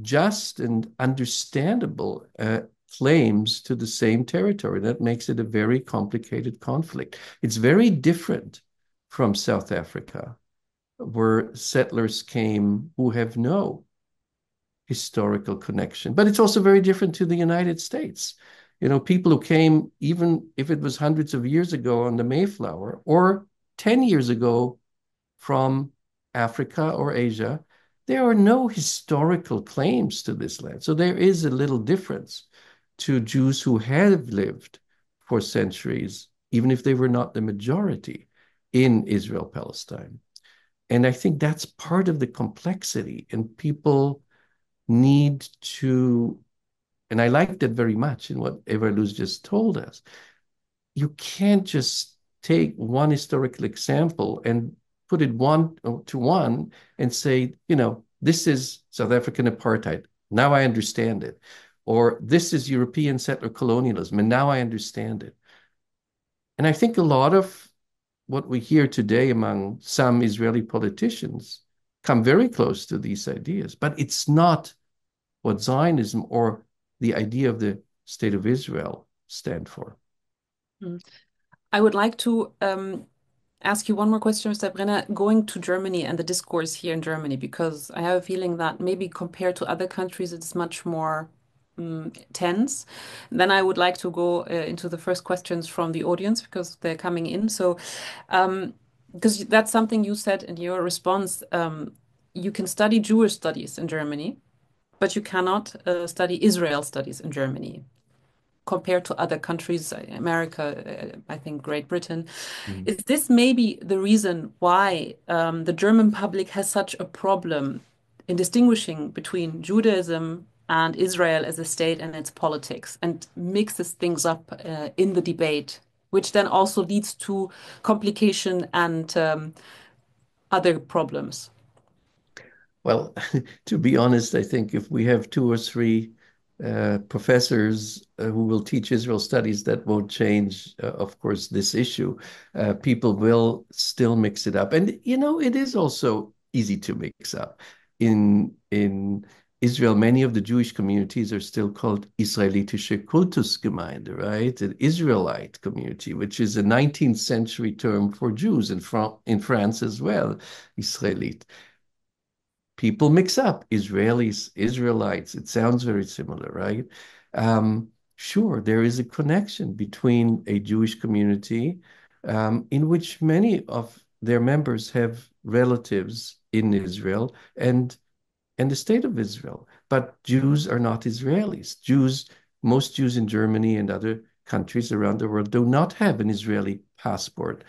just and understandable claims to the same territory. That makes it a very complicated conflict. It's very different from South Africa, where settlers came who have no historical connection. But it's also very different to the United States. People who came, even if it was hundreds of years ago on the Mayflower, or 10 years ago from Africa or Asia, there are no historical claims to this land. So there is a little difference to Jews who have lived for centuries, even if they were not the majority in Israel, Palestine. And I think that's part of the complexity, and people need to, and I like that very much in what Eva Illouz just told us. You can't just take one historical example and put it one to one and say, this is South African apartheid. Now I understand it. Or this is European settler colonialism, and now I understand it. And I think a lot of what we hear today among some Israeli politicians come very close to these ideas, but it's not what Zionism or the idea of the State of Israel stand for. I would like to ask you one more question, Mr. Brenner, going to Germany and the discourse here in Germany, because I have a feeling that maybe compared to other countries, it's much more tense. Then I would like to go into the first questions from the audience because they're coming in. So, because that's something you said in your response, you can study Jewish studies in Germany, but you cannot study Israel studies in Germany compared to other countries, America, I think Great Britain. Is this maybe the reason why the German public has such a problem in distinguishing between Judaism and Israel as a state and its politics and mixes things up in the debate, which then also leads to complication and other problems? Well, to be honest, I think if we have two or three professors who will teach Israel studies, that won't change, of course, this issue. People will still mix it up. And, it is also easy to mix up. In Israel, many of the Jewish communities are still called Israelitische Kultusgemeinde, right? An Israelite community, which is a 19th century term for Jews in France as well, Israelite. People mix up Israelis, Israelites. It sounds very similar, right? Sure, there is a connection between a Jewish community in which many of their members have relatives in Israel and the state of Israel. but Jews are not Israelis. Most Jews in Germany and other countries around the world do not have an Israeli passport.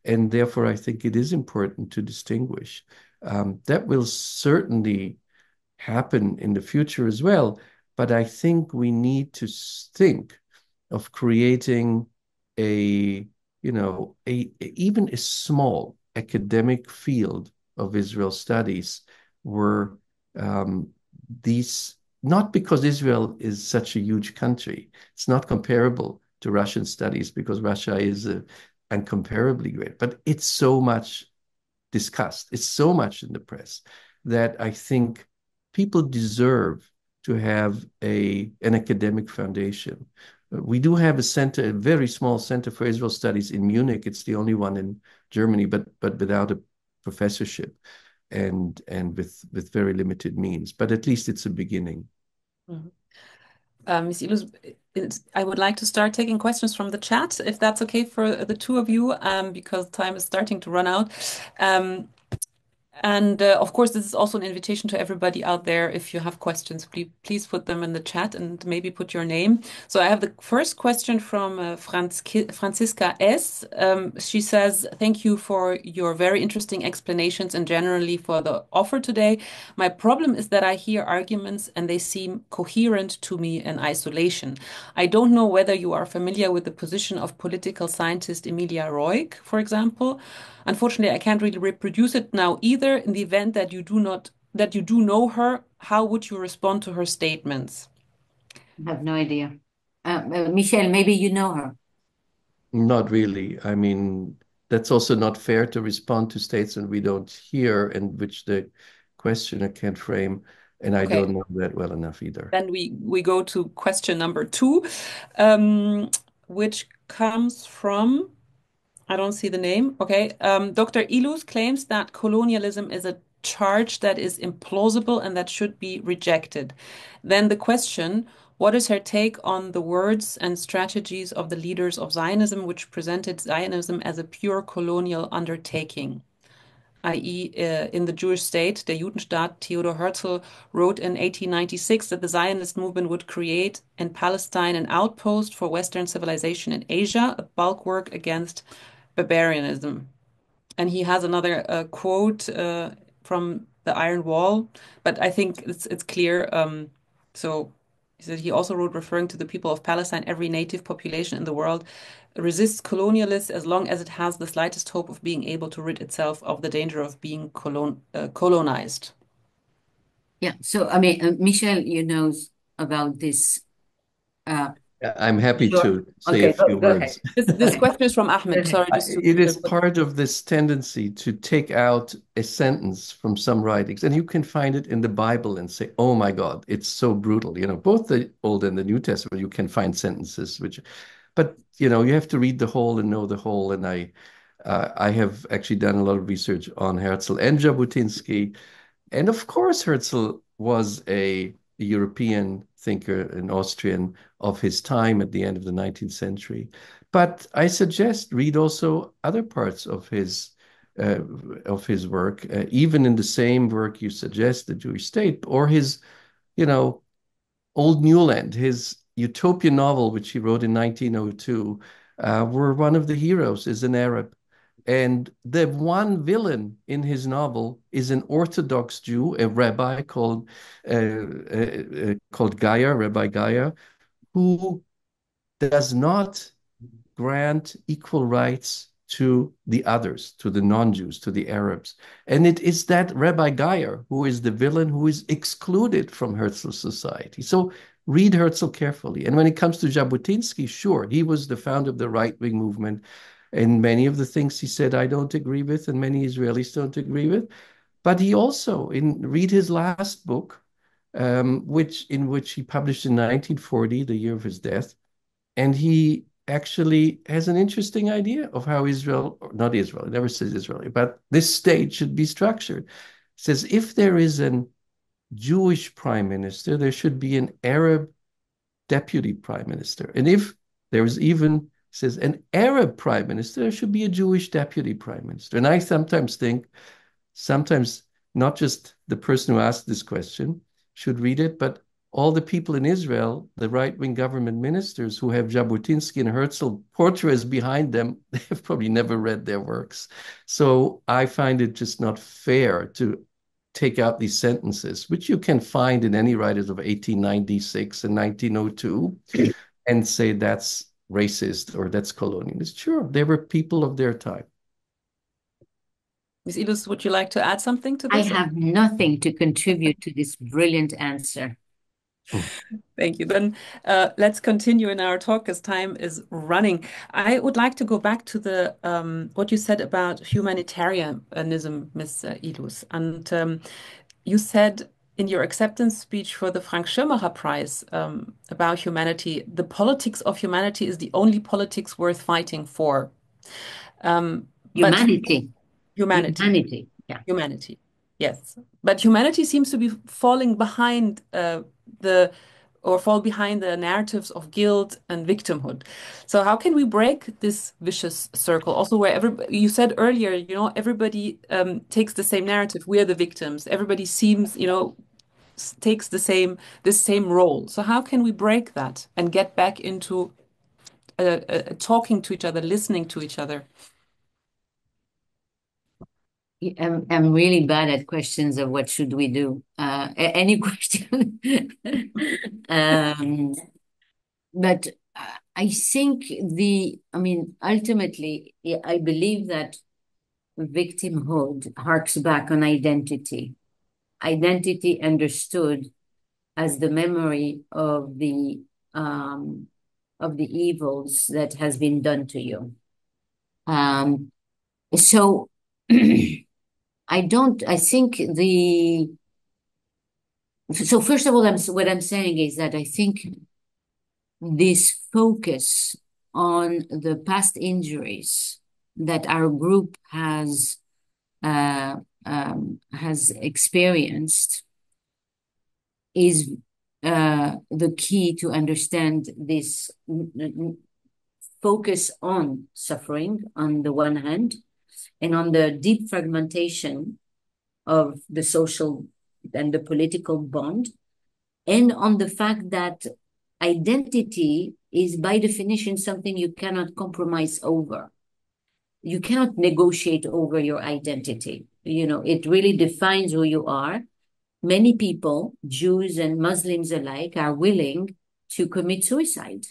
And therefore, I think it is important to distinguish. That will certainly happen in the future as well. But I think we need to think of creating a, even a small academic field of Israel studies where um, these, not because Israel is such a huge country, it's not comparable to Russian studies because Russia is incomparably great, but it's so much discussed, it's so much in the press that I think people deserve to have an academic foundation. We do have a center, a very small center for Israel studies in Munich. It's the only one in Germany, but without a professorship and with very limited means. But at least it's a beginning. Mhm. Ms. Illouz, I would like to start taking questions from the chat, if that's okay for the two of you, because time is starting to run out. And of course, this is also an invitation to everybody out there. If you have questions, please put them in the chat and maybe put your name. So I have the first question from Franziska S. She says, "Thank you for your very interesting explanations and generally for the offer today. My problem is that I hear arguments and they seem coherent to me in isolation. I don't know whether you are familiar with the position of political scientist Emilia Roig, for example. Unfortunately, I can't really reproduce it now either. In the event that you do know her, how would you respond to her statements?" I have no idea. Michelle, maybe you know her. Not really. I mean, that's also not fair to respond to statements we don't hear and which the questioner can't frame. And I Okay, don't know that well enough either. then we go to question number two, um, which comes from, I don't see the name. Okay. Dr. Illouz claims that colonialism is a charge that is implausible and that should be rejected. Then the question, what is her take on the words and strategies of the leaders of Zionism, which presented Zionism as a pure colonial undertaking? i.e., in the Jewish state, der Judenstaat, Theodor Herzl wrote in 1896 that the Zionist movement would create in Palestine an outpost for Western civilization in Asia, a bulwark against barbarianism. And he has another quote from the Iron Wall, but I think it's clear. So he said he also wrote, referring to the people of Palestine, every native population in the world resists colonialists as long as it has the slightest hope of being able to rid itself of the danger of being colonized. Yeah. So, I mean, Michelle, you knows about this. Uh, I'm happy sure. to say a Okay, few go ahead. words. Go This ahead. question is from Go Ahmed. ahead. Sorry, just It is to put. part of this tendency to take out a sentence from some writings, and you can find it in the Bible and say, "Oh my God, it's so brutal." Both the Old and the New Testament, you can find sentences but you have to read the whole and know the whole. And I have actually done a lot of research on Herzl and Jabotinsky, and of course, Herzl was a European thinker, an Austrian of his time at the end of the 19th century. But I suggest read also other parts uh, of his work, even in the same work you suggest, the Jewish State, or his, you know, Old Newland, his utopian novel, which he wrote in 1902, where one of the heroes is an Arab. And the one villain in his novel is an Orthodox Jew, a rabbi called Gaia, Rabbi Gaia, who does not grant equal rights to the others, to the non-Jews, to the Arabs. And it is that Rabbi Geyer who is the villain who is excluded from Herzl's society. So read Herzl carefully. And when it comes to Jabotinsky, sure, he was the founder of the right-wing movement. And many of the things he said, I don't agree with, and many Israelis don't agree with. But he also, read his last book, in which he published in 1940, the year of his death, and he actually has an interesting idea of how Israel, or not Israel, he never says Israeli, but this state should be structured. He says if there is a Jewish prime minister, there should be an Arab deputy prime minister. And if there is even, says, an Arab prime minister, there should be a Jewish deputy prime minister. And I sometimes think, sometimes not just the person who asked this question, should read it, but all the people in Israel, the right-wing government ministers who have Jabotinsky and Herzl portraits behind them, they've probably never read their works. So I find it just not fair to take out these sentences, which you can find in any writers of 1896 and 1902, and say that's racist or that's colonialist. Sure, they were people of their time. Ms. Illouz, would you like to add something to I this? have nothing to contribute to this brilliant answer. Thank you. Then let's continue in our talk as time is running. I would like to go back to the what you said about humanitarianism, Ms. Illouz. And you said in your acceptance speech for the Frank Schirmacher Prize about humanity, the politics of humanity is the only politics worth fighting for. But Humanity. humanity. Humanity. Yeah. Humanity, yes. But humanity seems to be falling behind fall behind the narratives of guilt and victimhood. So how can we break this vicious circle? Also, where you said earlier, everybody takes the same narrative. We are the victims. Everybody seems, takes the same role. So how can we break that and get back into talking to each other, listening to each other? I'm really bad at questions of what should we do. Any question. um, but I think ultimately, I believe that victimhood harks back on identity. Identity understood as the memory of the evils that has been done to you. So I think so first of all, what I'm saying is that I think this focus on the past injuries that our group has experienced is the key to understand this focus on suffering on the one hand, and on the deep fragmentation of the social and the political bond, and on the fact that identity is by definition something you cannot compromise over. You cannot negotiate over your identity. It really defines who you are. Many people, Jews and Muslims alike, are willing to commit suicide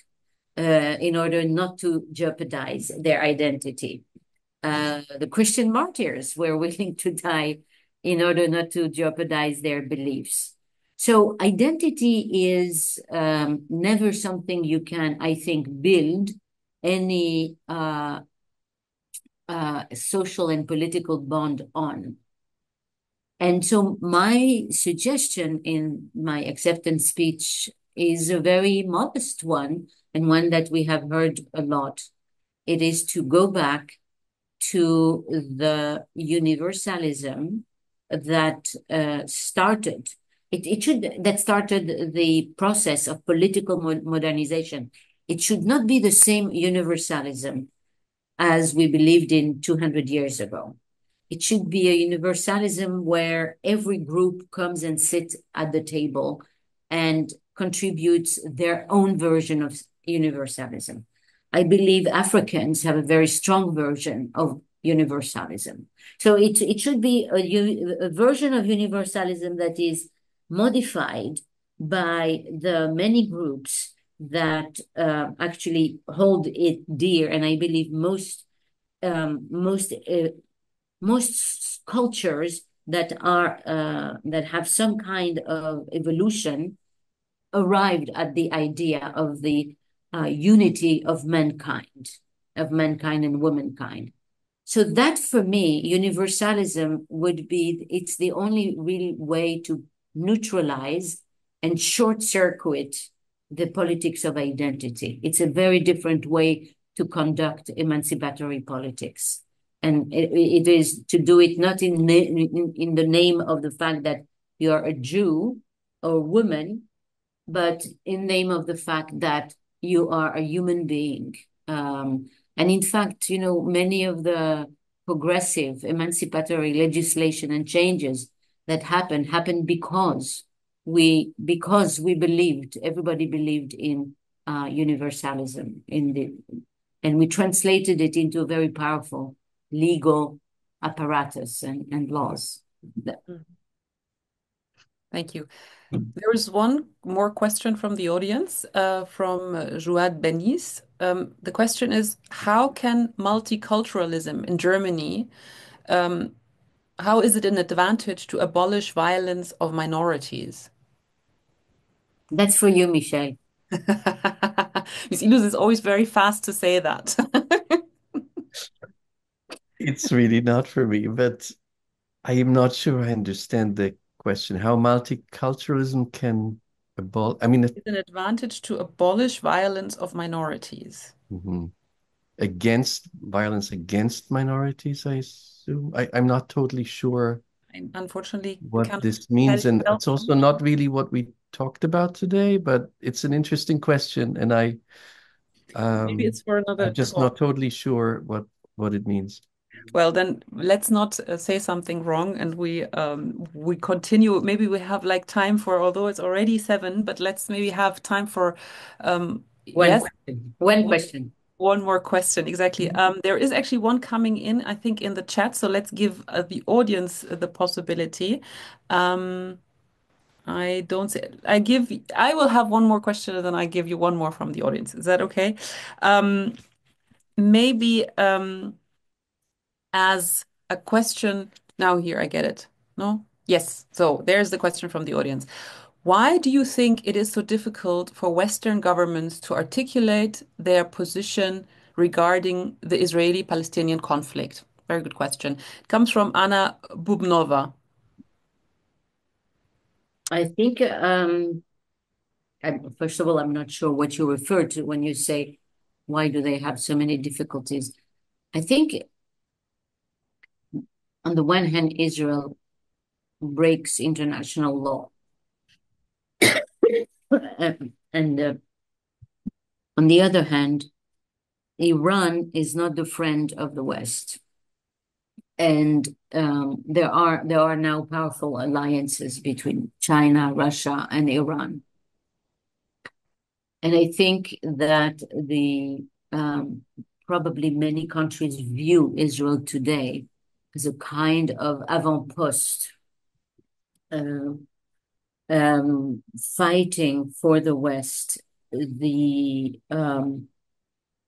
in order not to jeopardize their identity. The Christian martyrs were willing to die in order not to jeopardize their beliefs. So identity is never something you can, I think, build any social and political bond on. And so my suggestion in my acceptance speech is a very modest one, and one that we have heard a lot. It is to go back to the universalism that started the process of political modernization. It should not be the same universalism as we believed in 200 years ago. It should be a universalism where every group comes and sits at the table and contributes their own version of universalism. I believe Africans have a very strong version of universalism. So it should be a version of universalism that is modified by the many groups that actually hold it dear. And I believe most cultures that have some kind of evolution arrived at the idea of the unity of mankind and womankind. So that for me, universalism it's the only real way to neutralize and short circuit the politics of identity. It's a very different way to conduct emancipatory politics. And it is to do it not in the name of the fact that you are a Jew or woman, but in name of the fact that you are a human being. And in fact, many of the progressive emancipatory legislation and changes that happened because because we believed, everybody believed in universalism, and we translated it into a very powerful legal apparatus and laws. Mhm. Thank you. There is one more question from the audience, from Jouad Benis. The question is, how can multiculturalism in Germany, um, how is it an advantage to abolish violence of minorities? That's for you, Michelle. Miss Illouz is always very fast to say that. It's really not for me, but I am not sure I understand the question. How multiculturalism can I mean, It's an advantage to abolish violence of minorities. mhm. Against violence against minorities, I assume. I'm not totally sure I unfortunately what cannot this means, and tell it's also not really what we talked about today, but it's an interesting question, and maybe it's for another I'm just talk. not totally sure what it means. Well, then let's not say something wrong, and we continue. Maybe we have like time for, although it's already 7, but let's maybe have time for One yes, question. One question. one more question. Exactly. There is actually one coming in, I think, in the chat. So let's give the audience the possibility. Um, I don't say I will have one more question and then I give you one more from the audience. Is that okay? Um, maybe as a question. Now here, I get it. No? Yes. So there's the question from the audience. Why do you think it is so difficult for Western governments to articulate their position regarding the Israeli-Palestinian conflict? Very good question. It comes from Anna Bubnova. I think, first of all, I'm not sure what you refer to when you say, why do they have so many difficulties? I think, on the one hand, Israel breaks international law. And on the other hand, Iran is not the friend of the West. And there are now powerful alliances between China, Russia, and Iran. And I think that the probably many countries view Israel today as a kind of avant-poste, uh, fighting for the West, the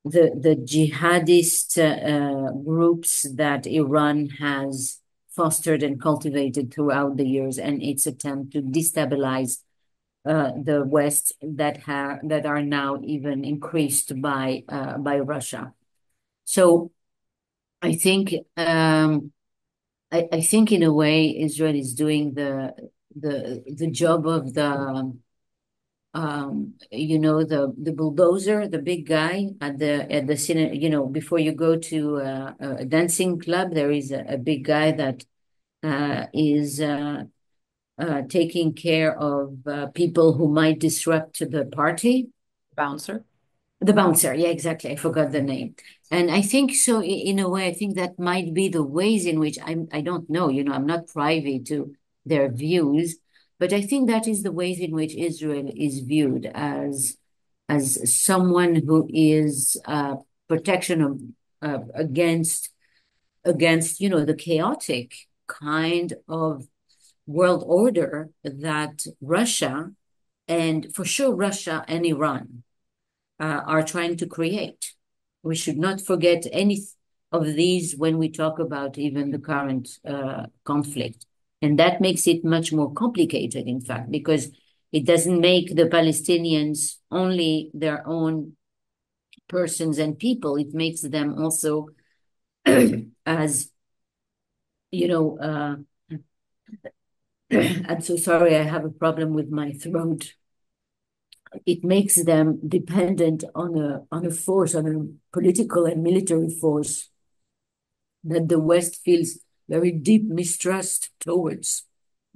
the jihadist groups that Iran has fostered and cultivated throughout the years, and its attempt to destabilize the West that are now even increased by Russia. So I think I think in a way Israel is doing the job of the the bulldozer, the big guy at the cinema. Before you go to a dancing club, there is a big guy that is taking care of people who might disrupt the party. Bouncer. The bouncer, yeah, exactly. I forgot the name. And I think so, in a way, I think that might be the ways in which I don't know, I'm not privy to their views, but I think that is the ways in which Israel is viewed as someone who is protection of against the chaotic kind of world order that Russia, and for sure Russia and Iran are trying to create. We should not forget any of these when we talk about even the current conflict. And that makes it much more complicated, in fact, because it doesn't make the Palestinians only their own persons and people. It makes them also, as you know, I'm so sorry, I have a problem with my throat. It makes them dependent on a force, on a political and military force that the West feels very deep mistrust towards.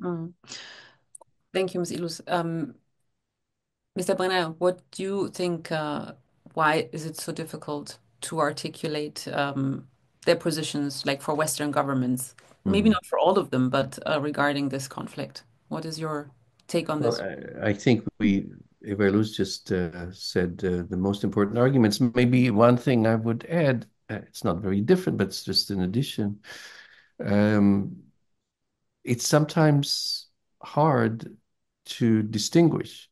Mm. Thank you, Ms. Illouz. Mr. Brenner, what do you think? Why is it so difficult to articulate their positions, like for Western governments? Maybe Mhm. not for all of them, but regarding this conflict. What is your? take on Well, this? I think Eva Illouz just said the most important arguments. Maybe one thing I would add, it's not very different, but it's just an addition. Um, it's sometimes hard to distinguish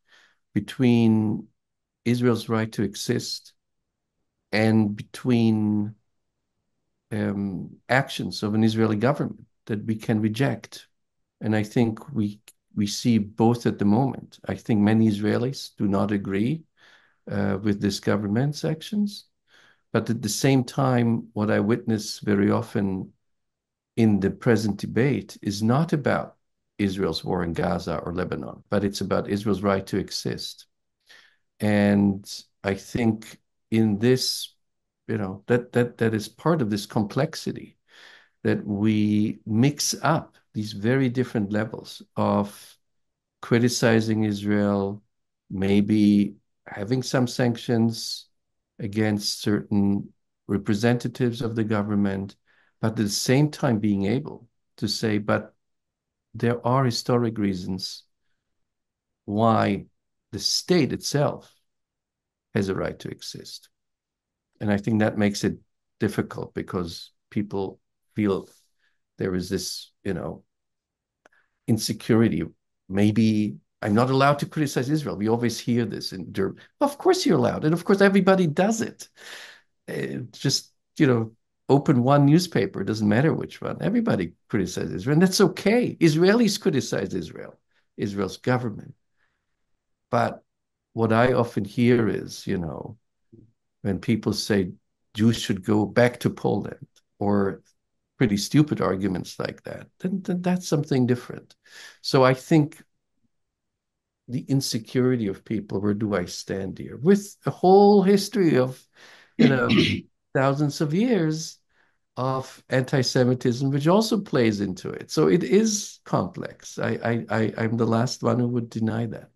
between Israel's right to exist and between actions of an Israeli government that we can reject. And I think we see both at the moment. I think many Israelis do not agree with this government's actions, but at the same time, what I witness very often in the present debate is not about Israel's war in Gaza or Lebanon, but it's about Israel's right to exist. And I think in this, that is part of this complexity that we mix up these very different levels of criticizing Israel, maybe having some sanctions against certain representatives of the government, but at the same time being able to say, but there are historic reasons why the state itself has a right to exist. And I think that makes it difficult because people feel there is this, insecurity. Maybe I'm not allowed to criticize Israel. We always hear this in Durban. Of course you're allowed. And of course everybody does it. Just, open one newspaper. It doesn't matter which one. Everybody criticizes Israel. And that's okay. Israelis criticize Israel, Israel's government. But what I often hear is, when people say Jews should go back to Poland or pretty stupid arguments like that, then that's something different. So I think the insecurity of people, where do I stand here? With a whole history of, thousands of years of anti-Semitism, which also plays into it. So it is complex. I'm the last one who would deny that.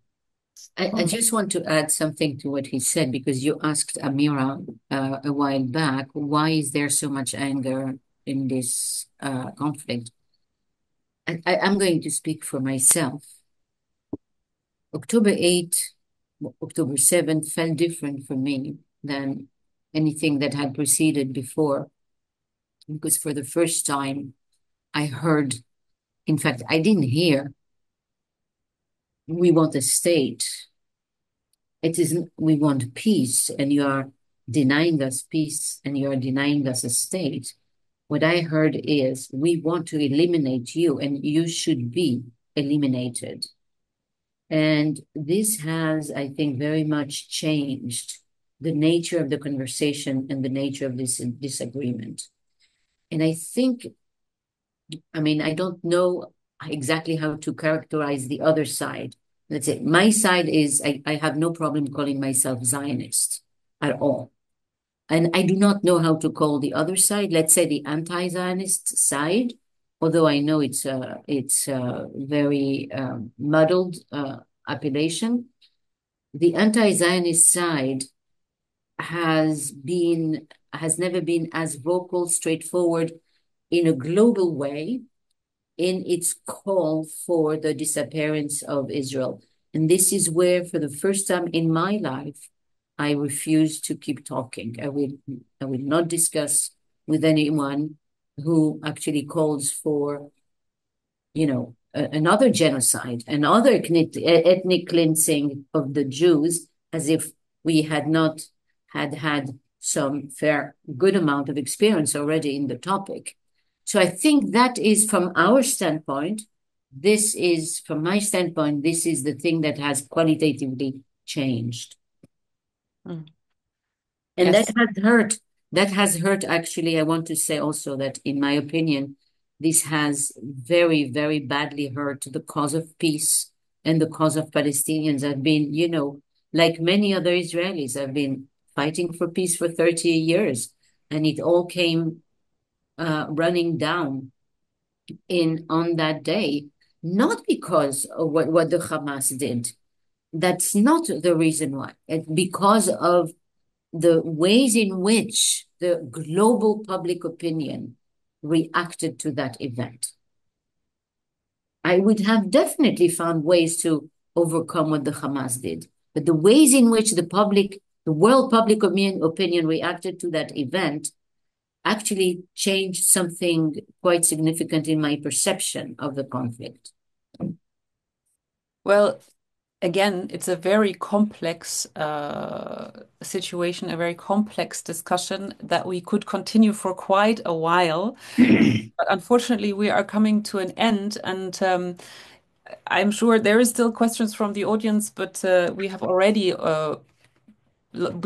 I just want to add something to what he said because you asked Amira a while back, why is there so much anger in this conflict? I'm going to speak for myself. October 8th, October 7th felt different for me than anything that had preceded before because for the first time I heard, in fact, I didn't hear, we want a state. It isn't, we want peace, and you are denying us peace and you are denying us a state. What I heard is, we want to eliminate you and you should be eliminated. And this has, I think, very much changed the nature of the conversation and the nature of this disagreement. And I think, I don't know exactly how to characterize the other side. Let's say my side is I have no problem calling myself Zionist at all. And I do not know how to call the other side, let's say the anti-Zionist side, although I know it's a very muddled appellation. The anti-Zionist side has never been as vocal, straightforward in a global way in its call for the disappearance of Israel. And this is where, for the first time in my life, I refuse to keep talking. I will not discuss with anyone who actually calls for, another genocide, another ethnic cleansing of the Jews, as if we had not had some good amount of experience already in the topic. So I think that is from our standpoint, from my standpoint, this is the thing that has qualitatively changed. Mm. And Yes. that has hurt. Actually, I want to say also that in my opinion, this has very, very badly hurt the cause of peace and the cause of Palestinians. I've been, like many other Israelis, I've been fighting for peace for 30 years. And it all came running down on that day, not because of what the Hamas did. That's not the reason why. It's because of the ways in which the global public opinion reacted to that event. I would have definitely found ways to overcome what the Hamas did. But the ways in which the world public opinion reacted to that event actually changed something quite significant in my perception of the conflict. Well, again, it's a very complex situation, a very complex discussion that we could continue for quite a while. But unfortunately, we are coming to an end, and I'm sure there is still questions from the audience, but we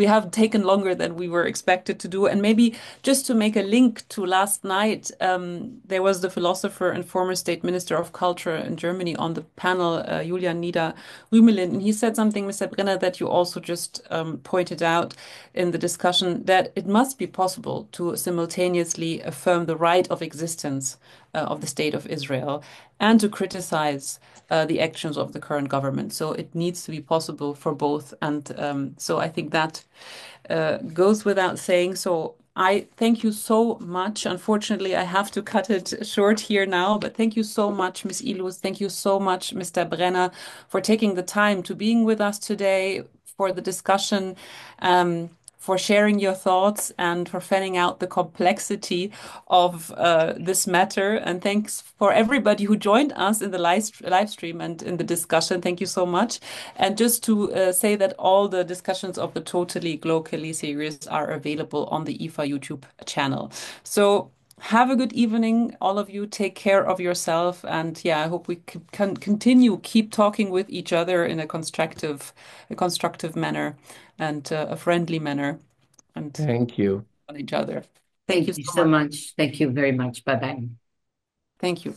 have taken longer than we were expected to do. And maybe just to make a link to last night, there was the philosopher and former state minister of culture in Germany on the panel, Julian Nieder-Rümelin, and he said something, Mr. Brenner, that you also just pointed out in the discussion, that it must be possible to simultaneously affirm the right of existence of the state of Israel and to criticize the actions of the current government. So it needs to be possible for both. And so I think that goes without saying. So I thank you so much. Unfortunately, I have to cut it short here now, but thank you so much, Ms. Illouz. Thank you so much, Mr. Brenner, for taking the time to being with us today, for the discussion. For sharing your thoughts and for fanning out the complexity of this matter. And thanks for everybody who joined us in the live stream and in the discussion. Thank you so much. And just to say that all the discussions of the Totally Glocally series are available on the IFA YouTube channel. So have a good evening, all of you. Take care of yourself. And yeah, I hope we can continue, keep talking with each other in a constructive manner and a friendly manner and Thank you. on each other. Thank you Thank you so so much. much. Thank you very much. Bye bye. Thank you.